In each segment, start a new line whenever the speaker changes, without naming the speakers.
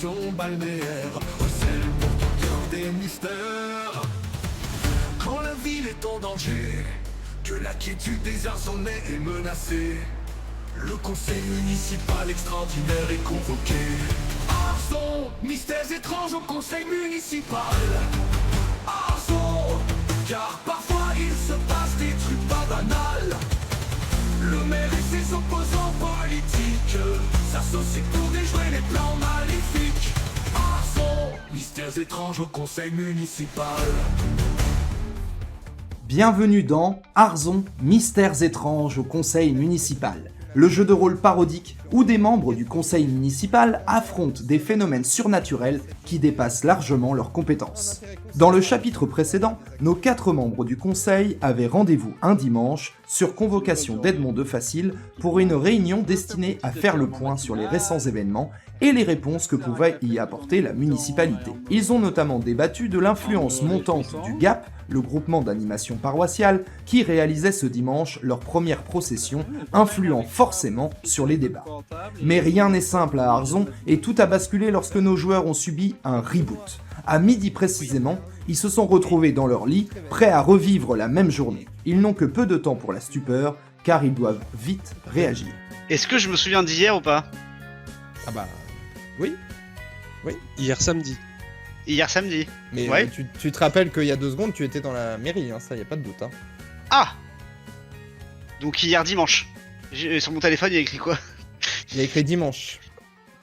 station balnéaire, recèle pour ton cœur des mystères. Quand la ville est en danger, que la quiétude des Arzonnais est menacée, le conseil municipal extraordinaire est convoqué. Arzon, mystères étranges au conseil municipal. Arzon, car parfois il se passe des trucs pas banals. Le maire et ses opposants politiques s'associent pour déjouer les plans maléfiques. Arzon, mystères étranges au conseil municipal.
Bienvenue dans Arzon, mystères étranges au conseil municipal, le jeu de rôle parodique où des membres du conseil municipal affrontent des phénomènes surnaturels qui dépassent largement leurs compétences. Dans le chapitre précédent, nos 4 membres du conseil avaient rendez-vous un dimanche sur convocation d'Edmond de Facile pour une réunion destinée à faire le point sur les récents événements et les réponses que pouvait y apporter la municipalité. Ils ont notamment débattu de l'influence montante du GAP, le groupement d'animation paroissiale, qui réalisait ce dimanche leur première procession, influant forcément sur les débats. Mais rien n'est simple à Arzon et tout a basculé lorsque nos joueurs ont subi un reboot. À midi précisément, ils se sont retrouvés dans leur lit, prêts à revivre la même journée. Ils n'ont que peu de temps pour la stupeur, car ils doivent vite réagir.
Est-ce que je me souviens d'hier ou pas?
Ah bah... Oui. Oui, hier samedi.
Hier samedi.
Mais
ouais.
Tu te rappelles qu'il y a 2 secondes, tu étais dans la mairie, hein, ça y a pas de doute. Hein.
Ah. Donc hier dimanche. Sur mon téléphone il y a écrit quoi?
Il y a écrit dimanche.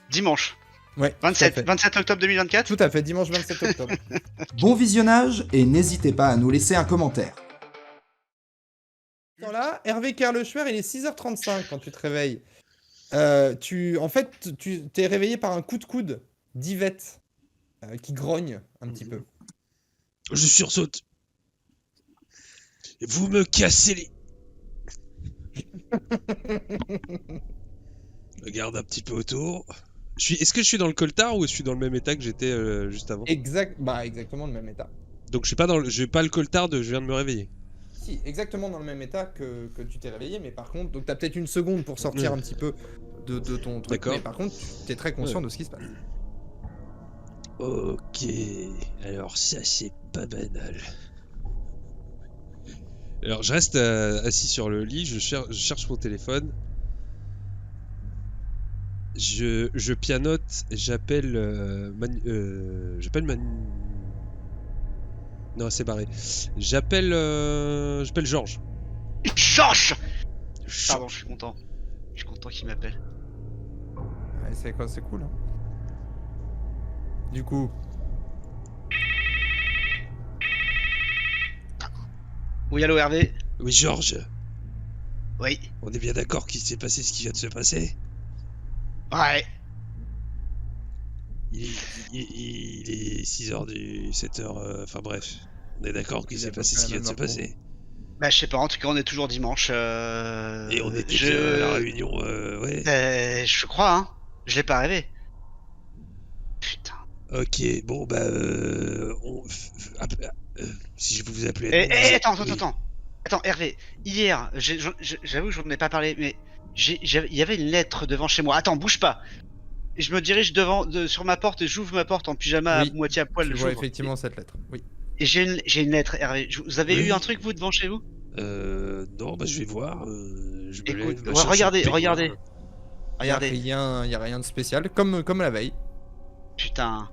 Dimanche.
Ouais.
27 octobre 2024.
Tout à fait, dimanche 27 octobre.
Bon visionnage et n'hésitez pas à nous laisser un commentaire.
Là, Hervé Kerleschwer, il est 6h35 quand tu te réveilles. Tu t'es réveillé par un coup de coude d'Yvette qui grogne un petit peu.
Je sursaute. Vous me cassez les... Regarde un petit peu autour. Est-ce que je suis dans le coltard ou je suis dans le même état que j'étais juste avant?
Exactement le même état.
Donc je suis pas dans j'ai pas le coltard de je viens de me réveiller.
Si, exactement dans le même état que tu t'es réveillé, mais par contre, donc t'as peut-être une seconde pour sortir un petit peu de ton truc,
D'accord.
mais par contre, t'es très conscient de ce qui se passe.
Ok, alors ça c'est pas banal. Alors je reste assis sur le lit, je cherche mon téléphone. Je pianote, j'appelle Non, c'est barré. J'appelle Georges.
Georges. Pardon, je suis content. Je suis content qu'il m'appelle.
Ouais, c'est quoi, c'est cool. Hein. Du coup,
Oui, allô Hervé.
Oui, Georges,
Oui.
on est bien d'accord qu'il s'est passé ce qui vient de se passer?
Ouais.
Il est 6h du 7h, enfin bref. On est d'accord qu'il s'est passé ce qui vient de se passer.
Bah je sais pas, en tout cas on est toujours dimanche.
Et on était déjà à la réunion, ouais.
Je crois, hein. Je l'ai pas rêvé. Putain.
Ok, bon bah si je vous appelais...
Attends.
Oui.
Attends, Hervé, hier, j'avoue que je n'en ai pas parlé, mais il y avait une lettre devant chez moi. Attends, bouge pas. Et je me dirige sur ma porte et j'ouvre ma porte en pyjama
Oui,
à moitié à poil.
tu vois
j'ouvre.
effectivement cette lettre. Oui.
Et j'ai une lettre, Hervé. Vous avez
Oui.
eu un truc, vous, devant chez vous?
Non, bah je vais voir. Je me
Écoute,
lève,
ouais,
machin,
regardez.
Il
Regardez.
y a rien de spécial, comme la veille.
Putain.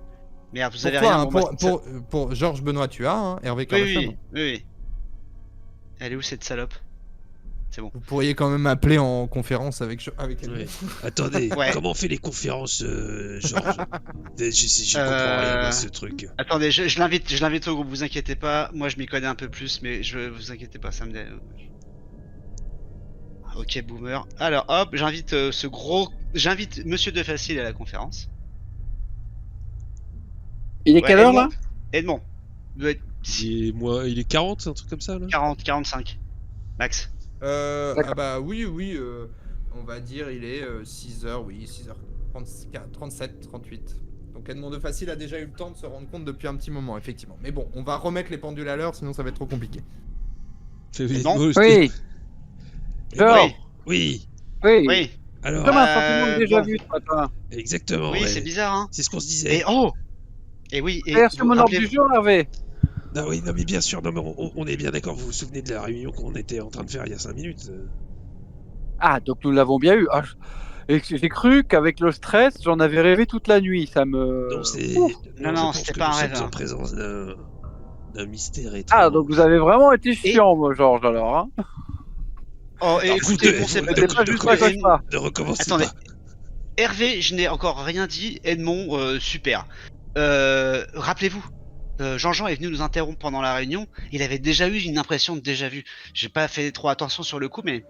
Merde, vous avez
Pour toi,
rien.
hein,
Bon, bah,
pour Georges Benoît, tu as, hein, Hervé
oui,
Kerleschwer.
oui. Elle est où cette salope? C'est bon.
Vous pourriez quand même appeler en conférence avec elle.
Ouais. Attendez,
Ouais.
comment on fait les conférences, Georges? Je comprends rien à ce truc.
Attendez, je l'invite au groupe, vous inquiétez pas. Moi je m'y connais un peu plus, mais vous inquiétez pas, ça me dérange. Ok, boomer. Alors hop, j'invite j'invite Monsieur De Facile à la conférence.
Il est quelle heure là?
Edmond. Il doit être
Il est 40, un truc comme ça là?
40, 45. Max.
Ah bah oui, on va dire il est 6h, oui, 6h34, 37, 38. Donc Edmond de Facile a déjà eu le temps de se rendre compte depuis un petit moment, effectivement. Mais bon, on va remettre les pendules à l'heure, sinon ça va être trop compliqué.
Non.
Oui. Georges.
Oui.
Oui.
Oui.
Alors,
Comme un sentiment de déjà
bon.
vu ce matin.
exactement.
Oui,
ouais.
c'est bizarre, hein.
C'est ce qu'on se disait.
Et oh Et oui, et
J'ai reçu mon ordre du
rappelez-vous-
jour, Hervé.
Non, oui, non, mais bien sûr, non, mais on est bien d'accord. Vous vous souvenez de la réunion qu'on était en train de faire il y a 5 minutes
Ah, donc nous l'avons bien eu. Ah, et j'ai cru qu'avec le stress, j'en avais rêvé toute la nuit. Ça me.
Non, c'est.
Ouf.
Non,
je
non,
pense
c'était
que
pas
nous
un rêve,
sommes en
hein.
présence d'un mystère étrange.
Ah, donc vous avez vraiment été chiant, moi, Georges, alors. Hein.
Oh, et
Alors, vous
écoutez,
deux,
bon, c'est
vous
pas
ne-
C'était pas
ne
juste un
commencez-
cauchemar.
Ne recommencez
Attendez.
pas.
Hervé, je n'ai encore rien dit. Edmond, super. Rappelez-vous, Jean-Jean est venu nous interrompre pendant la réunion. Il avait déjà eu une impression de déjà vu. J'ai pas fait trop attention sur le coup, mais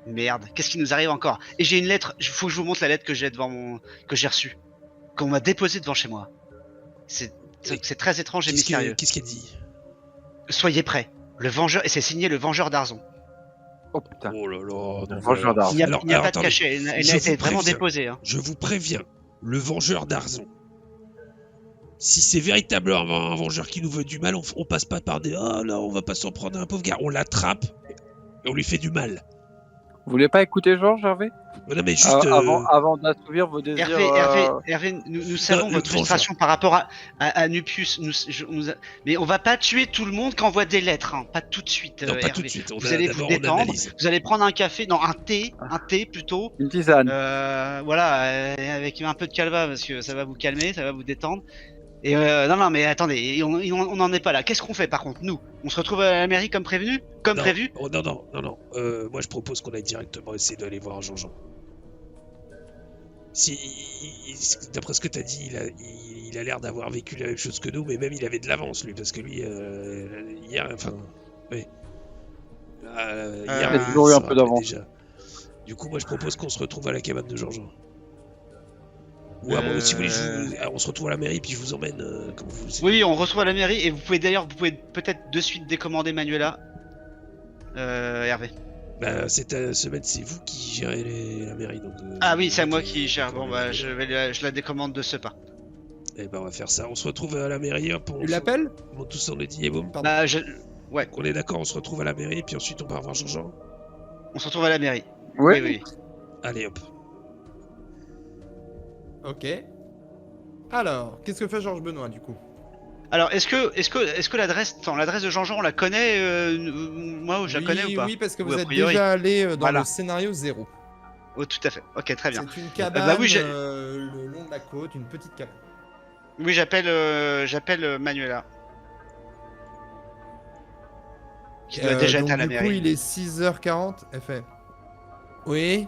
merde, qu'est-ce qui nous arrive encore? Et j'ai une lettre. Il faut que je vous montre la lettre que j'ai que j'ai reçue, qu'on m'a déposée devant chez moi. C'est très étrange et mystérieux.
Qu'est-ce qu'elle dit?
Soyez prêts. Le Vengeur, et c'est signé le Vengeur d'Arzon.
Oh putain.
Oh là là, non,
Vengeur d'Arzon.
Il n'y a,
Alors-
il n'y a
alors,
pas de
attendez.
cachet. Elle
Je
a été
vous
vraiment
préviens.
déposée. Hein.
Je vous préviens, le Vengeur d'Arzon. Si c'est véritablement un vengeur qui nous veut du mal, on passe pas par des oh là, on va pas s'en prendre à un pauvre gars. On l'attrape et on lui fait du mal.
Vous voulez pas écouter Georges, Hervé?
Non, mais juste.
Avant d'assouvir vos désirs.
Hervé, nous savons
le
votre
Vengeur.
frustration par rapport à Nupius. Mais on va pas tuer tout le monde qui envoie des lettres. Hein. Pas tout de suite,
Non, pas
Hervé.
tout de suite.
Vous allez vous
D'abord, on
détendre.
analyse.
Vous allez prendre un café, non, un thé plutôt.
Une tisane.
Voilà, avec un peu de calva parce que ça va vous calmer, ça va vous détendre. Et non, mais attendez, on n'en est pas là. Qu'est-ce qu'on fait par contre, nous? On se retrouve à la mairie comme prévenu? Comme
Non,
prévu?
oh, non. Moi, je propose qu'on aille directement essayer d'aller voir Jean-Jean. D'après ce que t'as dit, il a l'air d'avoir vécu la même chose que nous, mais même il avait de l'avance, lui, parce que lui, hier, enfin, oui. Hier,
Il a
toujours eu
se
un peu
rappelait
d'avance.
déjà. Du coup, moi, je propose qu'on se retrouve à la cabane de Jean-Jean. Ou à moi, si vous voulez, on se retrouve à la mairie, puis je vous emmène, comme vous le
Oui, on retrouve à la mairie et vous pouvez peut-être de suite décommander Manuela. Hervé.
Bah, cette semaine, c'est vous qui gérez la mairie, donc.
Ah oui, c'est moi qui
donc,
gère. Bon, bah, je la décommande de ce pas.
Eh ben, on va faire ça. On se retrouve à la mairie, hop,
Tu l'appelles?
on monte tous en dit et boum.
Pardon.
Bah,
On est d'accord, on se retrouve à la mairie, puis ensuite on part voir Jean-Jean.
on se retrouve à la mairie.
Ouais.
Oui.
Allez, hop.
Ok. Alors, qu'est-ce que fait Georges Benoît du coup?
Alors, est-ce que l'adresse de Jean-Jean, on la connaît moi, je la connais ou pas?
Oui, parce que
Ou
vous
a
êtes
priori.
déjà allé dans
Voilà.
le scénario 0.
Oh, tout à fait. Ok, très bien.
C'est une cabane
bah oui,
le long de la côte, une petite cabane.
Oui, j'appelle Manuela. Qui doit déjà être
donc,
à la
du coup,
mairie.
il est 6h40. Elle fait. Oui.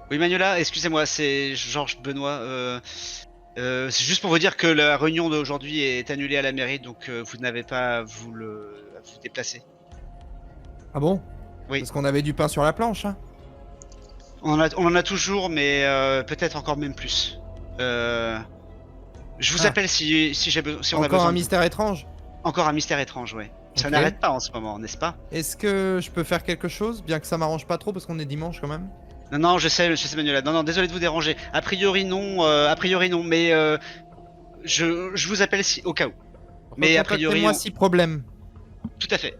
Oui, Manuela, excusez-moi, c'est Georges Benoît. C'est juste pour vous dire que la réunion d'aujourd'hui est annulée à la mairie, donc vous n'avez pas à vous déplacer.
Ah bon?
Oui.
Parce qu'on avait du pain sur la planche, hein?
On en a toujours, mais peut-être encore même plus. Je vous
Ah.
appelle si j'ai besoin. Si on a
Encore
besoin.
un mystère étrange?
Encore un mystère étrange, ouais. Ça
Ok.
n'arrête pas en ce moment, n'est-ce pas?
Est-ce que je peux faire quelque chose? Bien que ça m'arrange pas trop parce qu'on est dimanche quand même.
Non, je sais, Manuela. Non, désolé de vous déranger. A priori non, mais je vous appelle au cas où. Mais a priori,
moi si problème.
tout à fait.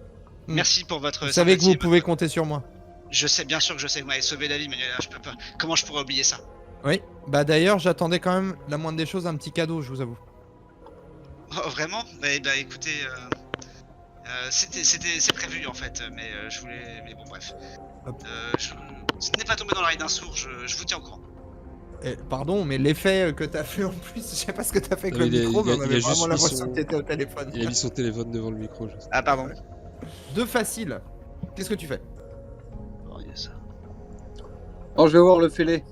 Hmm.
Merci pour votre.
Vous savez que vous
sympathie et
pouvez
votre-
compter sur moi.
Je sais, bien sûr que je sais que vous m'avez sauvé la vie, Manuela. Je peux pas. Comment je pourrais oublier ça?
Oui. Bah d'ailleurs, j'attendais quand même la moindre des choses, un petit cadeau, je vous avoue.
Oh, vraiment? Bah écoutez, c'est prévu en fait, mais je voulais. Mais bon, bref.
Hop.
Ce n'est pas tombé dans l'oreille d'un sourd, je vous tiens au courant.
Pardon, mais l'effet que t'as fait en plus, je sais pas ce que t'as fait avec
Non,
le
il a-
micro,
il
mais
a-
on
il a
avait
juste
vraiment
mis
l'impression
son-
que t'étais au téléphone.
Il a mis son téléphone devant le micro. je sais.
Ah, pardon.
Deux faciles. Qu'est-ce que tu fais?
Oh, il y a ça.
Oh, je vais voir le fêlé.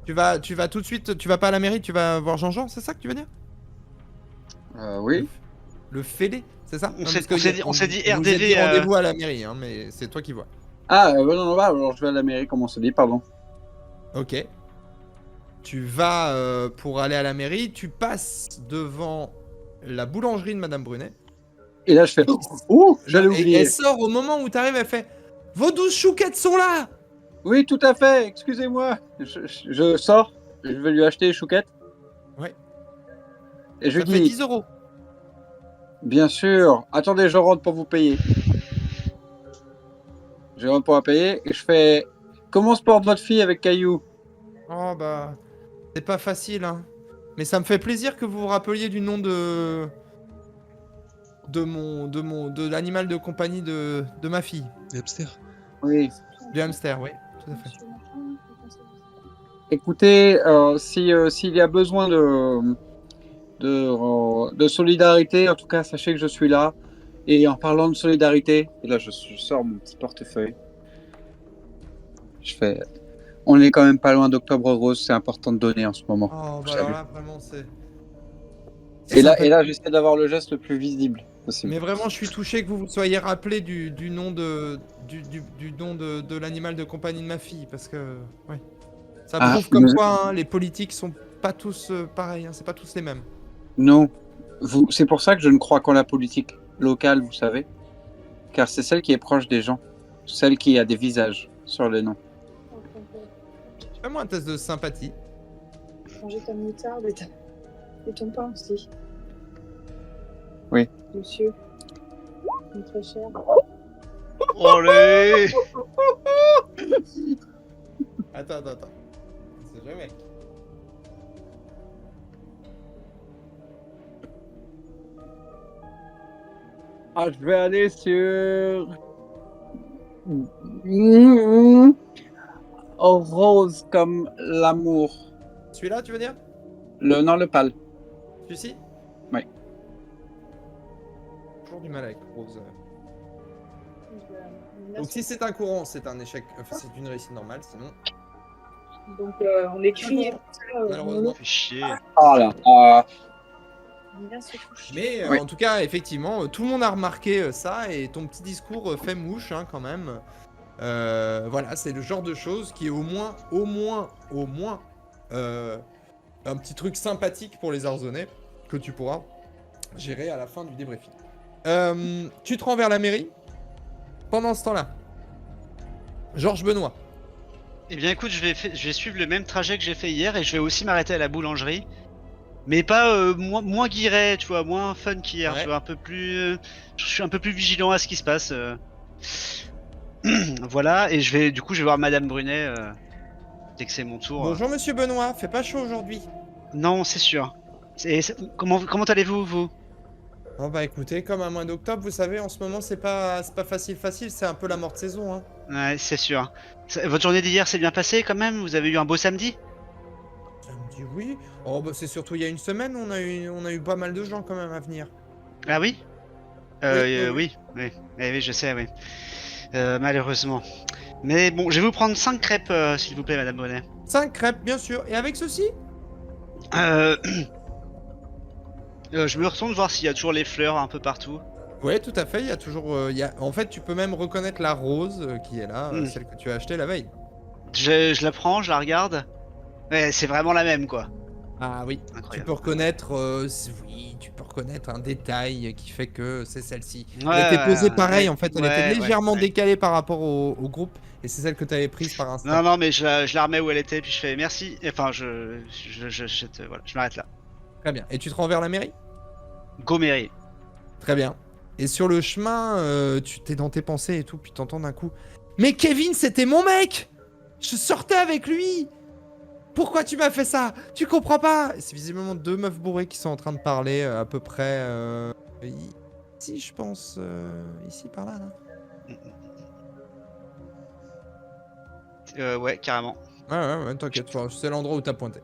Tu vas tout de suite, tu vas pas à la mairie, tu vas voir Jean-Jean, c'est ça que tu veux dire?
Oui.
Le fêlé, c'est ça?
On
Non,
s'est-
parce que
on s'est
y a-
dit- on s'est dit
vous vous êtes
RDV,
rendez-vous à la mairie, hein, mais c'est toi qui vois.
Ah, non, alors je vais à la mairie, comme on se dit, pardon.
Ok. Tu vas pour aller à la mairie, tu passes devant la boulangerie de Madame Brunet.
Et là, je fais oh, j'allais
Et
oublier.
elle sort au moment où t'arrives, elle fait vos 12 chouquettes sont là!
Oui, tout à fait, excusez-moi. Je sors, je vais lui acheter les chouquettes.
Ouais.
Et je
Ça
lui
fait
dis,
10 euros.
bien sûr, attendez, je rentre pour vous payer. Je rentre pour la payer et je fais, Comment se porte votre fille avec Caillou?
Oh bah, c'est pas facile, hein. Mais ça me fait plaisir que vous vous rappeliez du nom de l'animal de compagnie de ma fille.
Hamster.
Oui.
Du hamster, oui, tout à fait.
Écoutez, s'il y a besoin de solidarité, en tout cas, sachez que je suis là. Et en parlant de solidarité, et là, je sors mon petit portefeuille. On est quand même pas loin d'Octobre Rose, c'est important de donner en ce moment.
Oh
vous
bah alors
savez.
là, vraiment, c'est...
Et là, j'essaie d'avoir le geste le plus visible possible.
Mais vraiment, je suis touché que vous vous soyez rappelé du nom de l'animal de compagnie de ma fille, parce que ouais, ça prouve comme quoi hein, les politiques sont pas tous pareils, hein, c'est pas tous les mêmes.
Non, c'est pour ça que je ne crois qu'en la politique locale, vous savez, car c'est celle qui est proche des gens, celle qui a des visages sur les noms.
Fais-moi un test de sympathie.
Changer ta moutarde et ton pain aussi.
Oui.
Monsieur, il est très cher.
Allez.
Attends. C'est jamais.
Ah, je vais aller sur rose comme l'amour.
Celui-là, tu veux dire?
Non, le pâle.
Celui-ci?
Oui.
Toujours du mal avec Rose.
Donc
Donc si c'est un courant, c'est un échec, enfin c'est une réussite normale, sinon...
on écrit
Malheureusement.
Fais chier.
Ah là.
on vient se coucher.
Mais
Oui.
en tout cas, effectivement, tout le monde a remarqué ça et ton petit discours fait mouche hein, quand même. Voilà, c'est le genre de choses qui est au moins un petit truc sympathique pour les Arzonnais que tu pourras gérer à la fin du débriefing. Tu te rends vers la mairie. Pendant ce temps-là, Georges Benoît.
Eh bien écoute, je vais suivre le même trajet que j'ai fait hier et je vais aussi m'arrêter à la boulangerie. Mais pas moins guiré, tu vois, moins fun qu'hier,
Ouais.
tu vois, un peu plus... je suis un peu plus vigilant à ce qui se passe. Voilà, et je vais voir Madame Brunet dès que c'est mon tour.
Bonjour Monsieur Benoît, fait pas chaud aujourd'hui.
Non, c'est sûr. Comment allez-vous, vous?
Oh bah écoutez, comme un mois d'octobre, vous savez, en ce moment c'est pas facile, c'est un peu la morte saison. Hein.
Ouais, c'est sûr. Votre journée d'hier s'est bien passée quand même? Vous avez eu un beau samedi?
Samedi, oui. Oh bah c'est surtout il y a une semaine, on a eu pas mal de gens quand même à venir.
Ah oui?
Oui.
Oui, je sais, oui. Malheureusement. Mais bon, je vais vous prendre 5 crêpes, s'il vous plaît, Madame Brunet.
5 crêpes, bien sûr. Et avec ceci?
Je me retourne voir s'il y a toujours les fleurs un peu partout.
Ouais, tout à fait, il y a toujours... En fait, tu peux même reconnaître la rose qui est là, celle que tu as achetée la veille.
Je la prends, je la regarde. Ouais, c'est vraiment la même, quoi.
Ah oui, tu
Incroyable.
peux reconnaître... oui, tu peux reconnaître un détail qui fait que c'est celle-ci.
Ouais,
Elle était posée
ouais,
pareil,
ouais,
en fait, elle
ouais,
était légèrement
ouais.
décalée par rapport au groupe, et c'est celle que tu avais prise par instinct.
Non, mais je la remets où elle était, puis je fais merci. Enfin, voilà, je m'arrête là.
Très bien. Et tu te rends vers la mairie?
Go Mairie.
Très bien. Et sur le chemin, tu t'es dans tes pensées et tout, puis t'entends d'un coup... Mais Kevin, c'était mon mec! Je sortais avec lui! Pourquoi tu m'as fait ça? Tu comprends pas? C'est visiblement 2 meufs bourrées qui sont en train de parler à peu près... ici, je pense. Ici, par là, là.
Ouais, carrément.
Ouais, t'inquiète, c'est l'endroit où t'as pointé.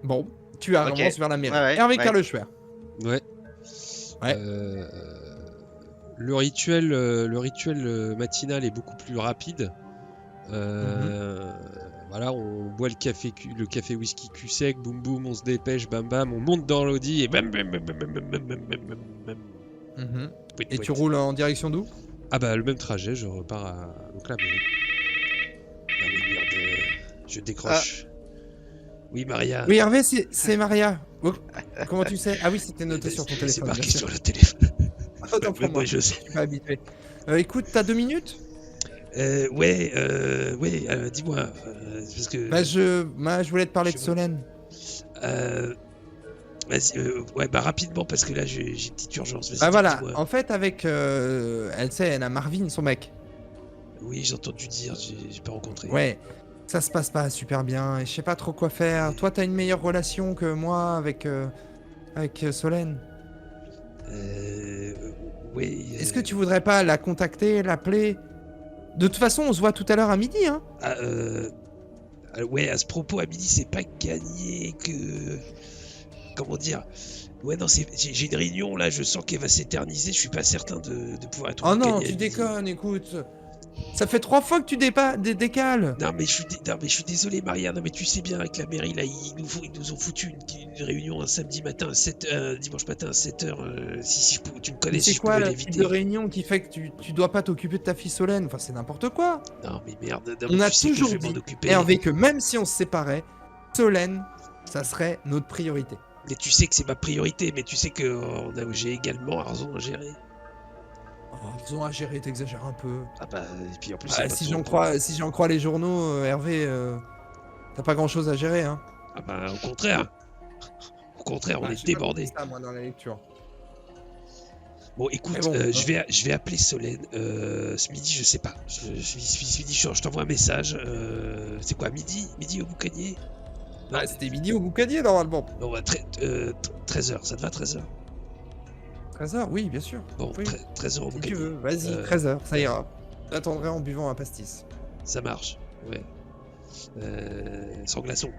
Bon, tu avances vers la mairie.
Ouais,
Hervé
ouais.
Carleschwer.
Ouais.
Ouais.
Le rituel matinal est beaucoup plus rapide. Voilà, on boit le café whisky cul sec, boum boum, on se dépêche, bam bam, on monte dans l'audi et bam bam bam bam bam bam bam bam bam. Pouet,
Et
pouet.
tu roules en direction d'où?
Ah bah le même trajet, je repars à donc la mairie. Ah oui, merde, je décroche. Oui Maria.
Oui, Hervé, c'est Maria. Oh, comment tu sais? Ah oui, c'était noté sur ton téléphone.
C'est marqué
bien sûr.
sur le téléphone.
Autant pour
Même
moi,
moi je sais.
je suis pas habitué. Écoute, t'as 2 minutes?
Ouais, dis-moi, parce que...
Bah, je voulais te parler de Solène.
Vas-y, ouais, bah rapidement, parce que là, j'ai une petite urgence. Vas-y,
Bah voilà,
dis-moi.
en fait, avec. Elle sait, elle a Marvin, son mec.
Oui, j'ai entendu dire, j'ai pas rencontré.
Ouais, ça se passe pas super bien et je sais pas trop quoi faire. Toi, t'as une meilleure relation que moi avec Solène.
Euh, ouais.
Est-ce que tu voudrais pas la contacter, l'appeler? De toute façon, on se voit tout à l'heure à midi, hein.
Ouais, à ce propos, à midi, c'est pas gagné que. Comment dire? Ouais, non, j'ai une réunion là, je sens qu'elle va s'éterniser, je suis pas certain de pouvoir être
Oh non,
gagné à
tu
midi.
déconnes, écoute. Ça fait 3 fois que tu décales.
Non mais, je suis désolé Maria, non mais tu sais bien avec la mairie là, ils nous ont foutu une réunion un samedi matin à 7 dimanche matin à 7h. Si tu me connais,
Mais
si
c'est
je pouvais
quoi le type
l'éviter.
de réunion qui fait que tu dois pas t'occuper de ta fille Solène? Enfin, c'est n'importe quoi.
Non mais merde, non,
On
mais
a
tu sais que je
toujours
vais m'en
dit,
occuper.
Hervé, que même si on se séparait, Solène, ça serait notre priorité.
Mais tu sais que c'est ma priorité, mais tu sais que j'ai également Arzon à gérer.
Oh, ils ont à gérer, t'exagères un peu.
Ah bah, et puis en plus,
Ah,
c'est pas
si
ton-
j'en crois les journaux, Hervé, t'as pas grand chose à gérer, hein.
Ah bah, au contraire. Au contraire, on
Ah,
est
j'ai pas
débordés.
compris ça, moi, dans la lecture.
Bon, écoute,
Mais bon,
je vais appeler Solène. Ce midi, je sais pas. Ce midi, je t'envoie un message. C'est quoi, midi? Midi au boucanier?
Ah, c'était midi au boucanier, normalement.
Bon, bah, 13h, ça te va, 13h?
13h, oui, bien sûr.
Bon,
Oui.
13h au
Si
boucanier.
tu veux, vas-y, 13h, ça ira. J'attendrai en buvant un pastis.
Ça marche, ouais. Sans glaçon,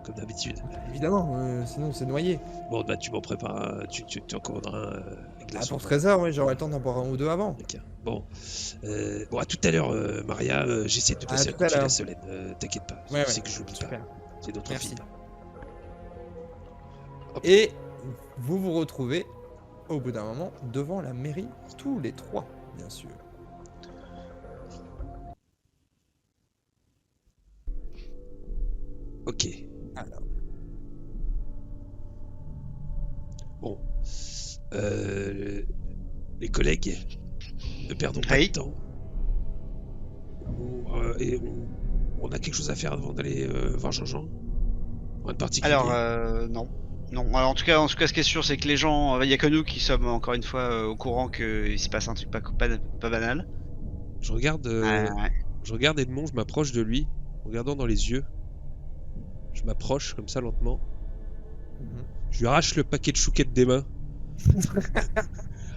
comme d'habitude.
Évidemment, sinon c'est noyé.
Bon, bah, tu m'en prépares, tu en commanderas un avec
Ah,
glaçon.
pour 13h, oui, j'aurai le temps d'en boire un ou deux avant.
Ok. Bon, à tout à l'heure, Maria. J'essaie de te passer un
tout
coup de
à
fil à
l'heure.
Solène. T'inquiète pas,
Ouais,
je sais
ouais,
que je l'oublie pas.
super.
C'est notre
Merci.
fille.
Et vous vous retrouvez au bout d'un moment devant la mairie, tous les trois, bien sûr.
Ok.
Alors,
Bon. Les collègues, ne perdons pas
Oui.
de temps. On a quelque chose à faire avant d'aller voir Jean-Jean? Rien de particulier?
Alors, non. Non, alors en tout cas, ce qui est sûr, c'est que les gens, il y a que nous qui sommes encore une fois au courant qu'il se passe un truc pas banal.
Je regarde,
Ouais.
je regarde Edmond, je m'approche de lui, en regardant dans les yeux. Je m'approche comme ça lentement.
Mhm.
Je lui arrache le paquet de chouquettes des mains.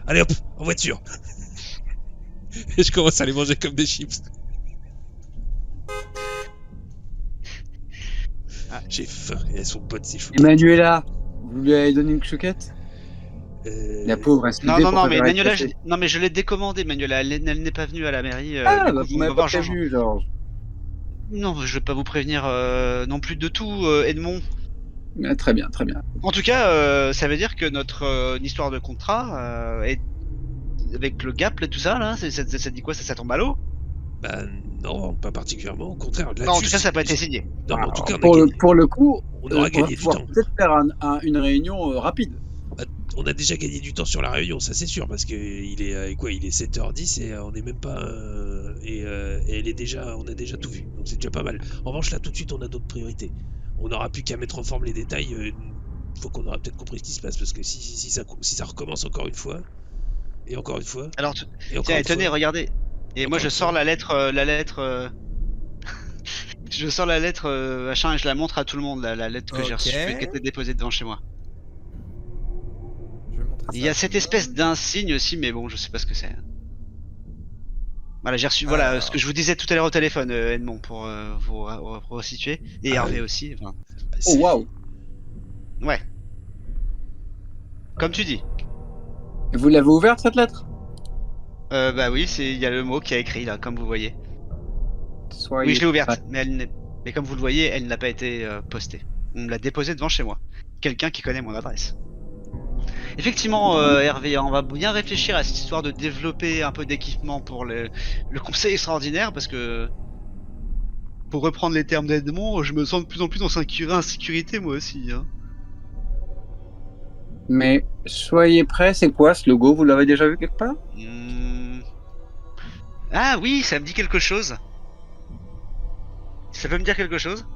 Allez hop, en voiture. Et je commence à les manger comme des chips.
Ah.
J'ai faim et elles sont bonnes ces chouquettes.
Emmanuela, vous lui avez donné une chouquette? La pauvre, elle se
Non,
levait
non,
pour
non,
faire
mais
la
Manuela,
café.
non, mais je l'ai décommandé, Manuela. Elle n'est pas venue à la mairie.
Ah,
du
bah
coup,
vous
on va
m'avez pas
voir Jean-Jean.
prévenu, Georges.
Non, je vais pas vous prévenir non plus de tout, Edmond.
Ah, très bien, très bien.
En tout cas, ça veut dire que notre histoire de contrat est avec le Gap et tout ça là, ça dit quoi? Ça tombe à l'eau?
Bah non, pas particulièrement, au contraire.
Non, en tout cas, ça n'a pas été signé.
Non, mais en tout cas,
Pour le coup,
on aura
va
gagné du
pouvoir
temps.
peut-être faire une réunion rapide.
On a déjà gagné du temps sur la réunion, ça c'est sûr, parce que il est quoi? Il est 7h10 et on est même pas et elle est déjà, on a déjà tout vu, donc c'est déjà pas mal. En revanche, là tout de suite, on a d'autres priorités. On n'aura plus qu'à mettre en forme les détails. Faut qu'on aura peut-être compris ce qui se passe, parce que si ça recommence encore une fois et encore une fois
Alors,
et encore
tiens,
une
tenez,
fois,
regardez. Et moi,
Encore
je
une
sors
fois.
la lettre. Je sors la lettre, machin, et je la montre à tout le monde, la lettre que j'ai reçue,
Ok.
qui était déposée devant chez moi.
je vais montrer ça.
Il y a
à
cette
tout le
espèce
monde.
d'insigne aussi, mais bon, je sais pas ce que c'est. Voilà, j'ai reçu, voilà, ce que je vous disais tout à l'heure au téléphone, Edmond, pour vous resituer. Et
Ah
Hervé
oui.
aussi, enfin,
bah,
Oh
c'est-
waouh!
ouais. Comme tu dis.
Et vous l'avez ouverte cette lettre?
Bah oui, il y a le mot qui a écrit là, comme vous voyez.
Soyez
Oui, je l'ai ouverte,
prêts.
mais comme vous le voyez, elle n'a pas été postée. On me l'a déposée devant chez moi. Quelqu'un qui connaît mon adresse. Effectivement, Hervé, on va bien réfléchir à cette histoire de développer un peu d'équipement pour le conseil extraordinaire, parce que, pour reprendre les termes d'Edmond, je me sens de plus en plus en insécurité moi aussi. Hein.
Mais soyez prêts, c'est quoi ce logo? Vous l'avez déjà vu quelque part?
Ah oui, ça me dit quelque chose. Ça peut me dire quelque chose?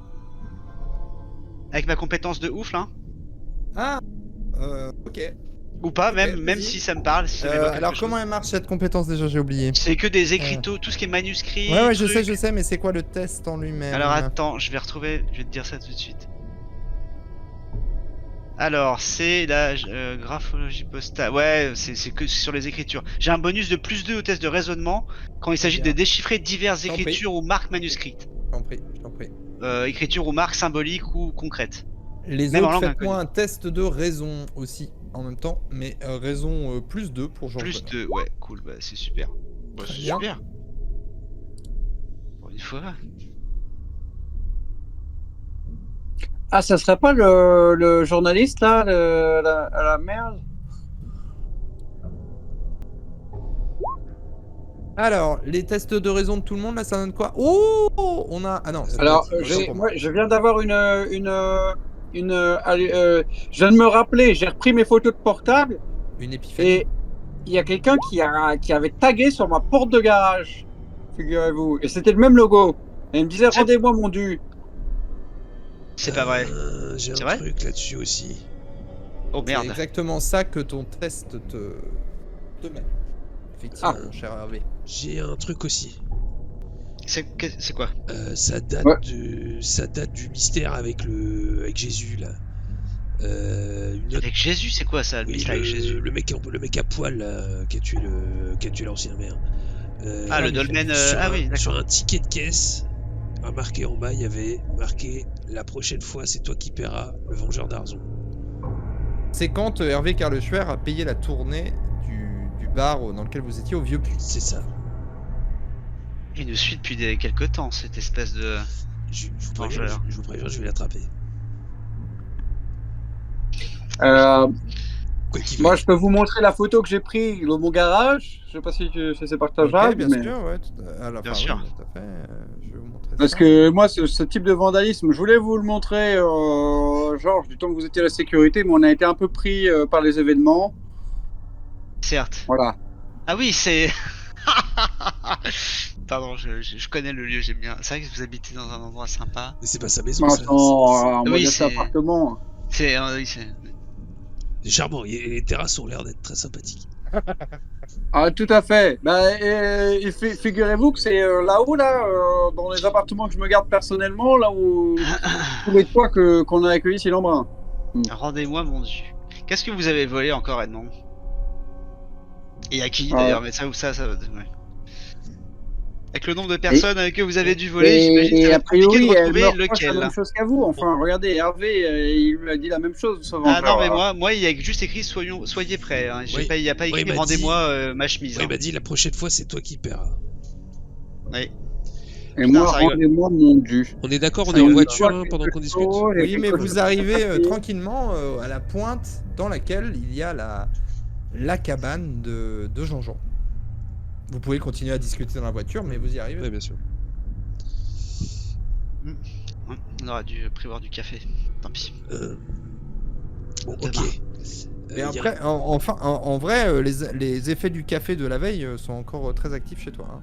Avec ma compétence de ouf là?
Ah, Ok.
Ou pas,
Ok,
même
vas-y.
si ça me parle. Si ça m'évoque
Alors
quelque
comment
chose.
elle marche cette compétence déjà, j'ai oublié.
C'est que des écriteaux, tout ce qui est manuscrit.
Ouais,
trucs.
je sais, mais c'est quoi le test en lui-même?
Alors attends, je vais retrouver, je vais te dire ça tout de suite. Alors, c'est la graphologie postale. Ouais, c'est que sur les écritures. J'ai un bonus de +2 au test de raisonnement quand il s'agit de
Bien.
déchiffrer diverses
T'en prie.
écritures ou marques manuscrites.
Je t'en prie, je t'en prie.
Écritures ou marques symboliques ou concrètes.
Les
Même en
autres,
langue
faites-moi
inconnue.
un test de raison aussi, en même temps, mais raison +2 pour Georges Benoît.
+2, ouais, cool, bah c'est super. Bah,
Très
c'est
bien.
super. Pour une fois.
Ah, ça serait pas le journaliste là, la merde?
Alors, les tests de raison de tout le monde, là, ça donne quoi? Oh, on a... Ah non, ça doit
Alors,
être- autant pour moi.
moi, je viens d'avoir je viens de me rappeler, j'ai repris mes photos de portable
Une épiphanie.
et il y a quelqu'un qui avait tagué sur ma porte de garage, figurez-vous. Et c'était le même logo. Et il me disait,
C'est-
rendez-moi mon dû.
C'est pas vrai.
J'ai
C'est
un
vrai
truc là-dessus aussi.
Oh
C'est
merde.
exactement ça que ton test te met. Effectivement,
Ah.
mon cher Hervé.
J'ai un truc aussi.
C'est quoi?
Ça date
Ouais.
ça date du mystère avec Jésus là. Une autre-
Avec Jésus, c'est quoi ça, le
oui,
mystère avec Jésus?
le mec à poil là, qui a tué l'ancien maire.
Ah, le dolmen. Ah oui,
sur
d'accord.
un ticket de caisse, marqué en bas, il y avait marqué la prochaine fois c'est toi qui paieras, le vengeur d'Arzon.
C'est quand Hervé Carleschwer a payé la tournée du bar dans lequel vous étiez au Vieux Puy.
C'est ça.
Il nous suit depuis quelques temps, cette espèce de.
Je vous
Vengeur.
préviens, je vais l'attraper. Quoi qu'il
Moi,
veuille.
je peux vous montrer la photo que j'ai prise de mon garage. Je sais pas si c'est
Ok,
partageable,
bien
mais...
sûr, ouais.
Bien sûr.
Oui, tout à fait. Je vais vous montrer
Parce
ça.
que moi, ce type de vandalisme, je voulais vous le montrer, Georges, du temps que vous étiez à la sécurité, mais on a été un peu pris par les événements.
Certes.
Voilà.
Ah oui, c'est. Pardon, je connais le lieu, j'aime bien. C'est vrai que vous habitez dans un endroit sympa.
Mais c'est pas sa maison,
Moi,
ça.
on va
Oui,
dire
c'est-
c'est appartement.
Oui, c'est.
C'est charmant. Et les terrasses ont l'air d'être très sympathiques.
Ah, tout à fait. Figurez-vous que c'est là-haut, dans les appartements que je me garde personnellement, là où tous les toits qu'on a accueillis chez Lambrin.
Rendez-moi mon dieu. Qu'est-ce que vous avez volé encore, Edmond? Et à qui
Ah.
d'ailleurs? Mais ça ou ça va. Ouais. Avec le nombre de personnes que vous avez dû voler,
Et
j'imagine que ça va
a
être compliqué
priori,
de
elle me
retrouver
reproche la
lequel.
même chose qu'à vous. Enfin, regardez, Hervé, il lui a dit la même chose, ce
Ah non,
vengeur.
mais moi, il y a juste écrit soyez prêts. Hein.
Oui.
Il n'y a pas
Oui,
écrit
il m'a dit-
rendez-moi ma chemise.
Ouais, il
Hein.
m'a dit la prochaine fois c'est toi qui paieras.
Oui.
Et
Putain,
moi,
ça rigole.
rendez-moi mon dû.
On est d'accord, on
Ça
est en
y est,
voiture
je vois
pendant qu'on
quelque
discute.
chose, il y a
Oui, mais
quelque chose
vous arrivez
à faire.
tranquillement à la pointe dans laquelle il y a la cabane de Jean-Jean. Vous pouvez continuer à discuter dans la voiture, mais vous y arrivez.
Ouais, bien sûr.
On aurait dû prévoir du café. Tant pis.
Bon,
Demain.
ok.
Et
Y a-
après, en vrai, les effets du café de la veille sont encore très actifs chez toi. Hein.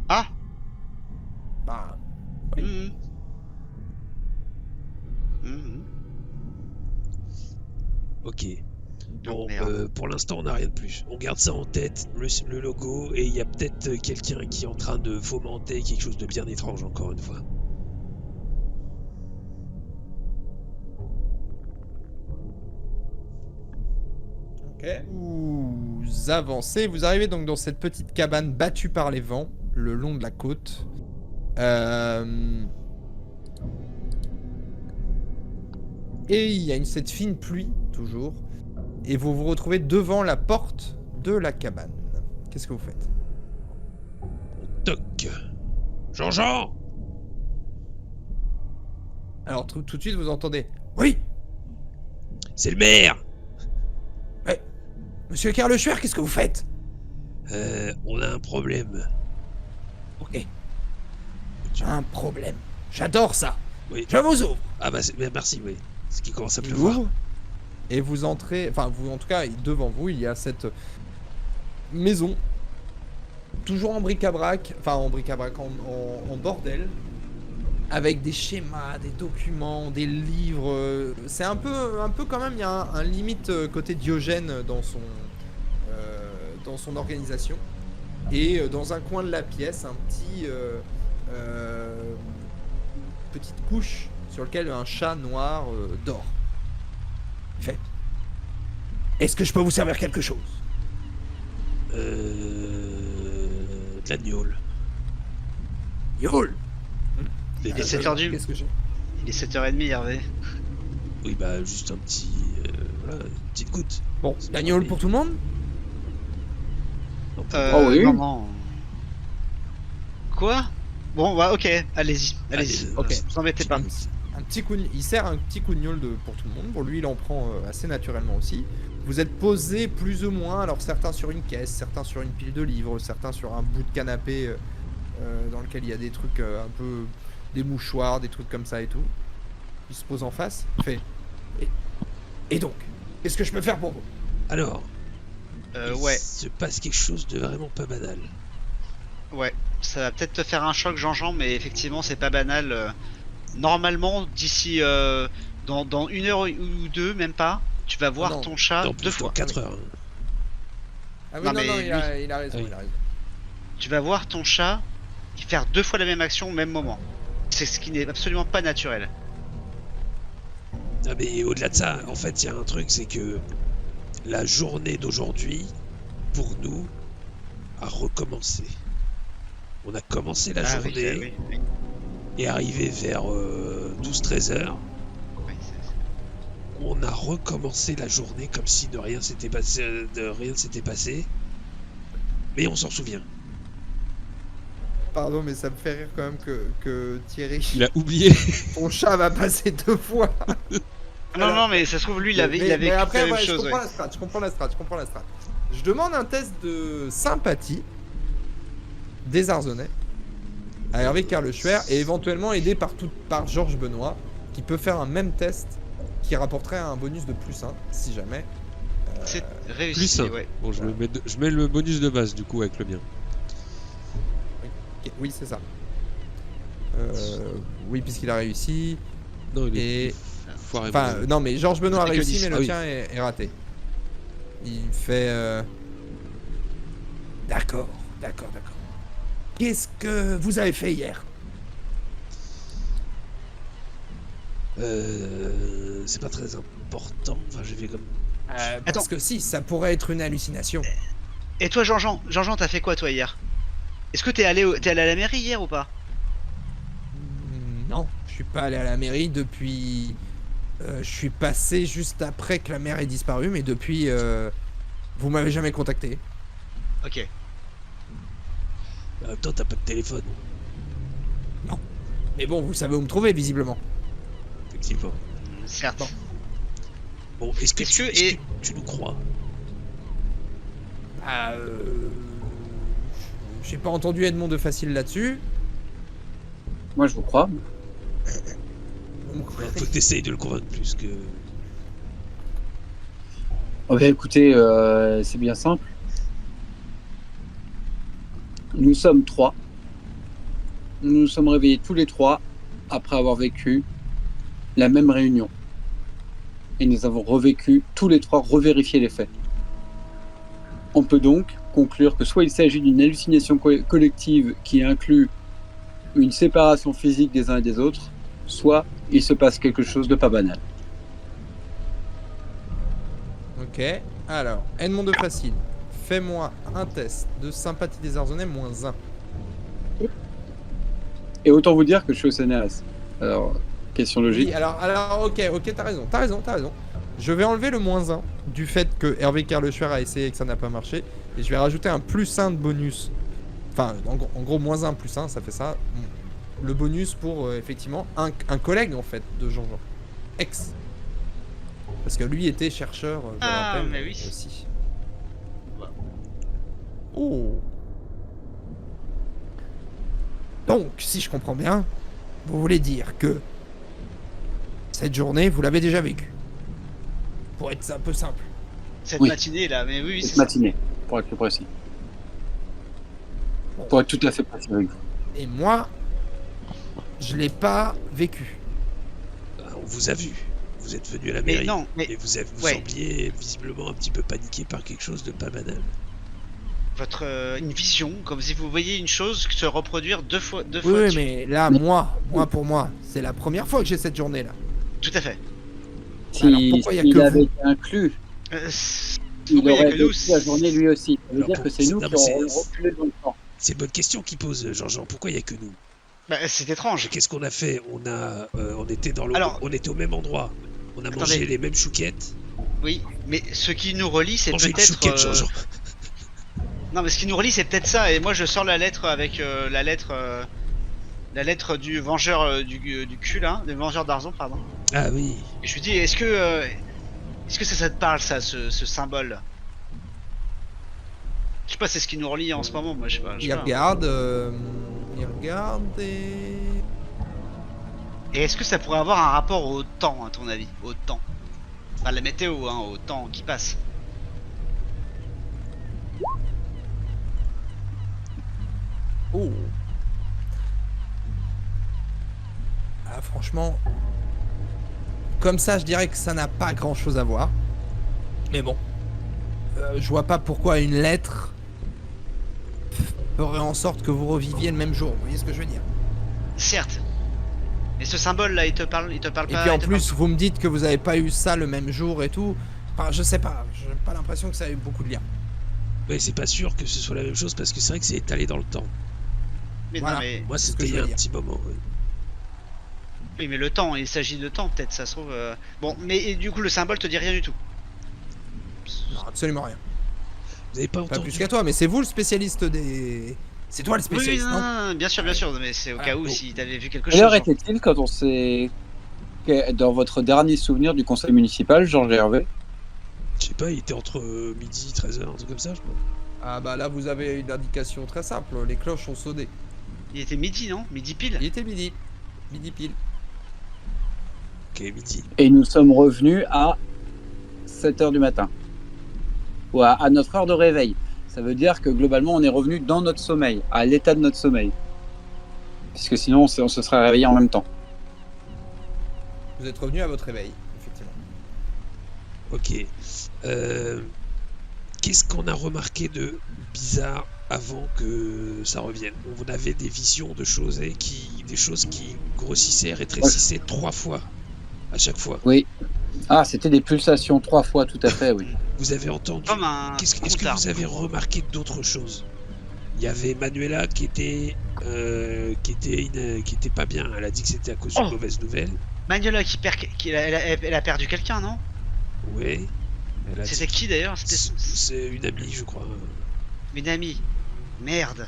Ah
Bah, Oui.
Mhm.
Ok. Bon,
merde.
pour l'instant, on n'a rien de plus. On garde ça en tête, le logo, et il y a peut-être quelqu'un qui est en train de fomenter quelque chose de bien étrange, encore une fois.
Ok. Vous avancez, vous arrivez donc dans cette petite cabane battue par les vents, le long de la côte. Et il y a cette fine pluie, toujours. Et vous vous retrouvez devant la porte de la cabane. Qu'est-ce que vous faites?
On toque. Jean-Jean!
Alors tout de suite vous entendez « Oui,
C'est le maire!
monsieur Carleschwer, qu'est-ce que vous faites ?»
On a un problème.
Ok. Un problème. J'adore ça.
Oui.
Je vous ouvre.
Ah bah, merci, oui. Ce qui commence à
Il
pleuvoir.
ouvre et vous entrez, enfin vous en tout cas devant vous il y a cette maison toujours en bric-à-brac, enfin en bric-à-brac en bordel, avec des schémas, des documents, des livres. C'est un peu quand même, il y a un limite côté Diogène dans son organisation. Et dans un coin de la pièce, un petite couche sur lequel un chat noir dort. Il fait: est-ce que je peux vous servir quelque chose?
De la gnôle.
Yol.
Des
Et 7h du...
Qu'est-ce que j'ai?
Il est 7h30, Hervé.
Oui, bah, juste un petit. Voilà, une petite goutte.
Bon,
C'est
la
pas
gnôle
des-
pour tout le monde?
Oh oui.
Non. Quoi? Bon, bah, ok, allez-y.
Allez,
ok.
Vous embêtez pas.
Un petit coup il sert un petit coup de gnôle pour tout le monde. Pour lui, il en prend assez naturellement aussi. Vous êtes posés plus ou moins, alors certains sur une caisse, certains sur une pile de livres, certains sur un bout de canapé dans lequel il y a des trucs un peu... des mouchoirs, des trucs comme ça et tout. Il se pose en face, il fait: et donc, qu'est-ce que je peux faire pour vous?
Alors,
Ouais,
il se passe quelque chose de vraiment pas banal.
ouais. Ça va peut-être te faire un choc, Jean-Jean, mais effectivement, c'est pas banal. Normalement, d'ici dans 1 heure ou 2, même pas, tu vas voir
non.
ton chat
Dans
2
plus
fois.
de 4 heures. Hein.
Ah oui,
Non,
non,
mais
non,
lui-
il a raison,
Ah oui.
il a raison.
Tu vas voir ton chat faire 2 fois la même action au même moment. C'est ce qui n'est absolument pas naturel.
Ah, mais au-delà de ça, en fait, il y a un truc, c'est que la journée d'aujourd'hui, pour nous, a recommencé. On a commencé la
Ah oui,
journée
oui.
et arrivé vers 12-13 heures,
Oui,
on a recommencé la journée comme si de rien s'était passé, mais on s'en souvient.
Pardon, mais ça me fait rire quand même que Thierry,
Il a oublié.
ton chat va passer 2 fois.
Non, mais ça se trouve, lui, il avait
Mais
vécu
après,
la même
ouais,
chose.
je comprends la strat. Je demande un test de sympathie des Arzonnais à Hervé Carleschwer et éventuellement aidé par Georges Benoît qui peut faire un même test qui rapporterait un bonus de +1 si jamais.
C'est réussi,
Plus un.
ouais.
Bon, je mets le bonus de base du coup avec le mien.
Ok, oui, c'est ça. Oui, puisqu'il a réussi.
Non, il est
Et.
foiré.
Enfin, non, mais Georges Benoît a
C'était que
réussi,
10.
mais le
Ah oui.
tien est raté. Il fait. D'accord. Qu'est-ce que vous avez fait hier?
C'est pas très important. Enfin, j'ai fait comme.
Attends.
Parce que si, ça pourrait être une hallucination.
Et toi, Jean-Jean, t'as fait quoi, toi, hier? Est-ce que t'es allé à la mairie hier ou pas?
Non, je suis pas allé à la mairie depuis. Je suis passé juste après que la mère ait disparu, mais depuis. Vous m'avez jamais contacté.
Ok.
En même temps, t'as pas de téléphone,
Mais bon, vous savez où me trouver, visiblement.
effectivement.
Certes.
Bon, est-ce que tu nous crois?
J'ai pas entendu Edmond de Facile là-dessus.
Moi, je vous crois.
Faut que t'essayes de le convaincre plus que.
Oh, bah, écoutez, c'est bien simple. Nous sommes 3. Nous nous sommes réveillés tous les 3 après avoir vécu la même réunion. Et nous avons revécu tous les 3, revérifié les faits. On peut donc conclure que soit il s'agit d'une hallucination collective qui inclut une séparation physique des uns et des autres, soit il se passe quelque chose de pas banal.
Ok, alors, Edmond de Facile, fais-moi un test de sympathie des Arzonnais -1.
Et autant vous dire que je suis au CNRS. Alors, question logique.
Oui, alors, ok, t'as raison. Je vais enlever le -1 du fait que Hervé Carleschwer a essayé et que ça n'a pas marché. Et je vais rajouter un +1 de bonus. Enfin, en gros, -1 +1, ça fait ça. Le bonus pour, effectivement, un collègue, en fait, de Jean-Jean. Ex. Parce que lui était chercheur, je le
Ah,
rappelle,
mais oui.
aussi. Oh. Donc, si je comprends bien, vous voulez dire que cette journée, vous l'avez déjà vécue. Pour être un peu simple.
Cette
Oui.
matinée, là, mais oui,
Cette
c'est ça.
matinée, pour être plus précis. Pour être tout à fait précis avec vous.
Et moi, Je l'ai pas vécu.
Ah, on vous a vu. Vous êtes venu à la
Mais
mairie.
non, mais
Et vous
ouais.
sembliez visiblement un petit peu paniqué par quelque chose de pas banal.
votre une vision, comme si vous voyiez une chose se reproduire deux fois.
Oui, mais là, moi, pour moi, c'est la première fois que j'ai cette journée-là.
Tout à fait.
Alors,
Si,
pourquoi il y a
s'il
que
avait
vous
été inclus,
Pourquoi
il
il y a
aurait
que nous,
vécu la journée lui aussi. Ça veut
Alors,
dire que c'est nous
non,
qui
mais
aurons reculé dans le temps.
C'est une bonne question qu'il pose, Jean-Jean. Pourquoi il y a que nous?
C'est étrange.
Qu'est-ce qu'on a fait? On était dans
Alors-
on était au même endroit. On a
Attendez.
mangé les mêmes chouquettes.
Oui, mais ce qui nous relie, c'est
Mangé une
peut-être.
chouquette, Jean-Jean.
Non, mais ce qui nous relie, c'est peut-être ça. Et moi, je sors la lettre avec la lettre du vengeur du cul là, du vengeur d'Arzon, pardon.
Ah oui.
Et je lui dis, est-ce que ça te parle, ça, ce symbole? Je sais pas, c'est ce qui nous relie en ce moment. Moi, je sais pas.
Il regarde et...
Et est-ce que ça pourrait avoir un rapport au temps, à ton avis, au temps? Pas la météo, hein, au temps qui passe.
Oh. Ah, franchement, comme ça, je dirais que ça n'a pas grand-chose à voir. Mais bon, je vois pas pourquoi une lettre ferait en sorte que vous reviviez le même jour. Vous voyez ce que je veux dire?
Certes. Mais ce symbole là, il te parle
Et
pas.
puis en
il te
plus, vous me dites que vous avez pas eu ça le même jour et tout. Enfin, je sais pas. J'ai pas l'impression que ça a eu beaucoup de liens.
Mais c'est pas sûr que ce soit la même chose parce que c'est vrai que c'est étalé dans le temps.
Mais
Voilà.
non, mais
Moi,
C'est ce que
c'était
je
il y a
veux
un
dire.
petit moment. Oui.
oui, mais le temps, il s'agit de temps, peut-être, ça se trouve. Bon, mais et du coup, le symbole te dit rien du tout.
Non, absolument rien.
Vous avez pas
Pas
entendu?
plus qu'à toi, mais c'est vous le spécialiste des... C'est toi le
Oui,
spécialiste,
non,
non?
non, bien sûr, mais c'est au
Voilà.
cas où
Bon.
si t'avais vu quelque
Quelle heure
chose.
était-il quand on s'est. Dans votre dernier souvenir du conseil municipal, Georges Hervé?
Je sais pas, il était entre midi, 13h, un truc comme ça, je crois.
Ah bah là, vous avez une indication très simple. Les cloches ont sonné.
Il était midi, non? Midi pile?
Il était midi. Midi pile.
Ok, midi.
Et nous sommes revenus à 7h du matin. Ou à notre heure de réveil. Ça veut dire que globalement, on est revenu dans notre sommeil, à l'état de notre sommeil. Puisque sinon, on se serait réveillé en même temps.
Vous êtes revenu à votre réveil, effectivement.
Ok. Qu'est-ce qu'on a remarqué de bizarre avant que ça revienne? On avait des visions de choses des choses qui grossissaient, rétrécissaient 3 fois à chaque fois.
Oui. Ah, c'était des pulsations 3 fois, tout à fait, oui.
Vous avez entendu?
Comme un.
Est-ce que
comptard.
vous avez remarqué d'autres choses? Il y avait Manuela qui était pas bien. Elle a dit que c'était à cause d'une
Oh.
mauvaise nouvelle.
Magnola qui perd. Elle a perdu quelqu'un, non?
Ouais. Elle a
C'était
dit-
qui d'ailleurs? C'était
C'est une amie, je crois.
une amie. Merde.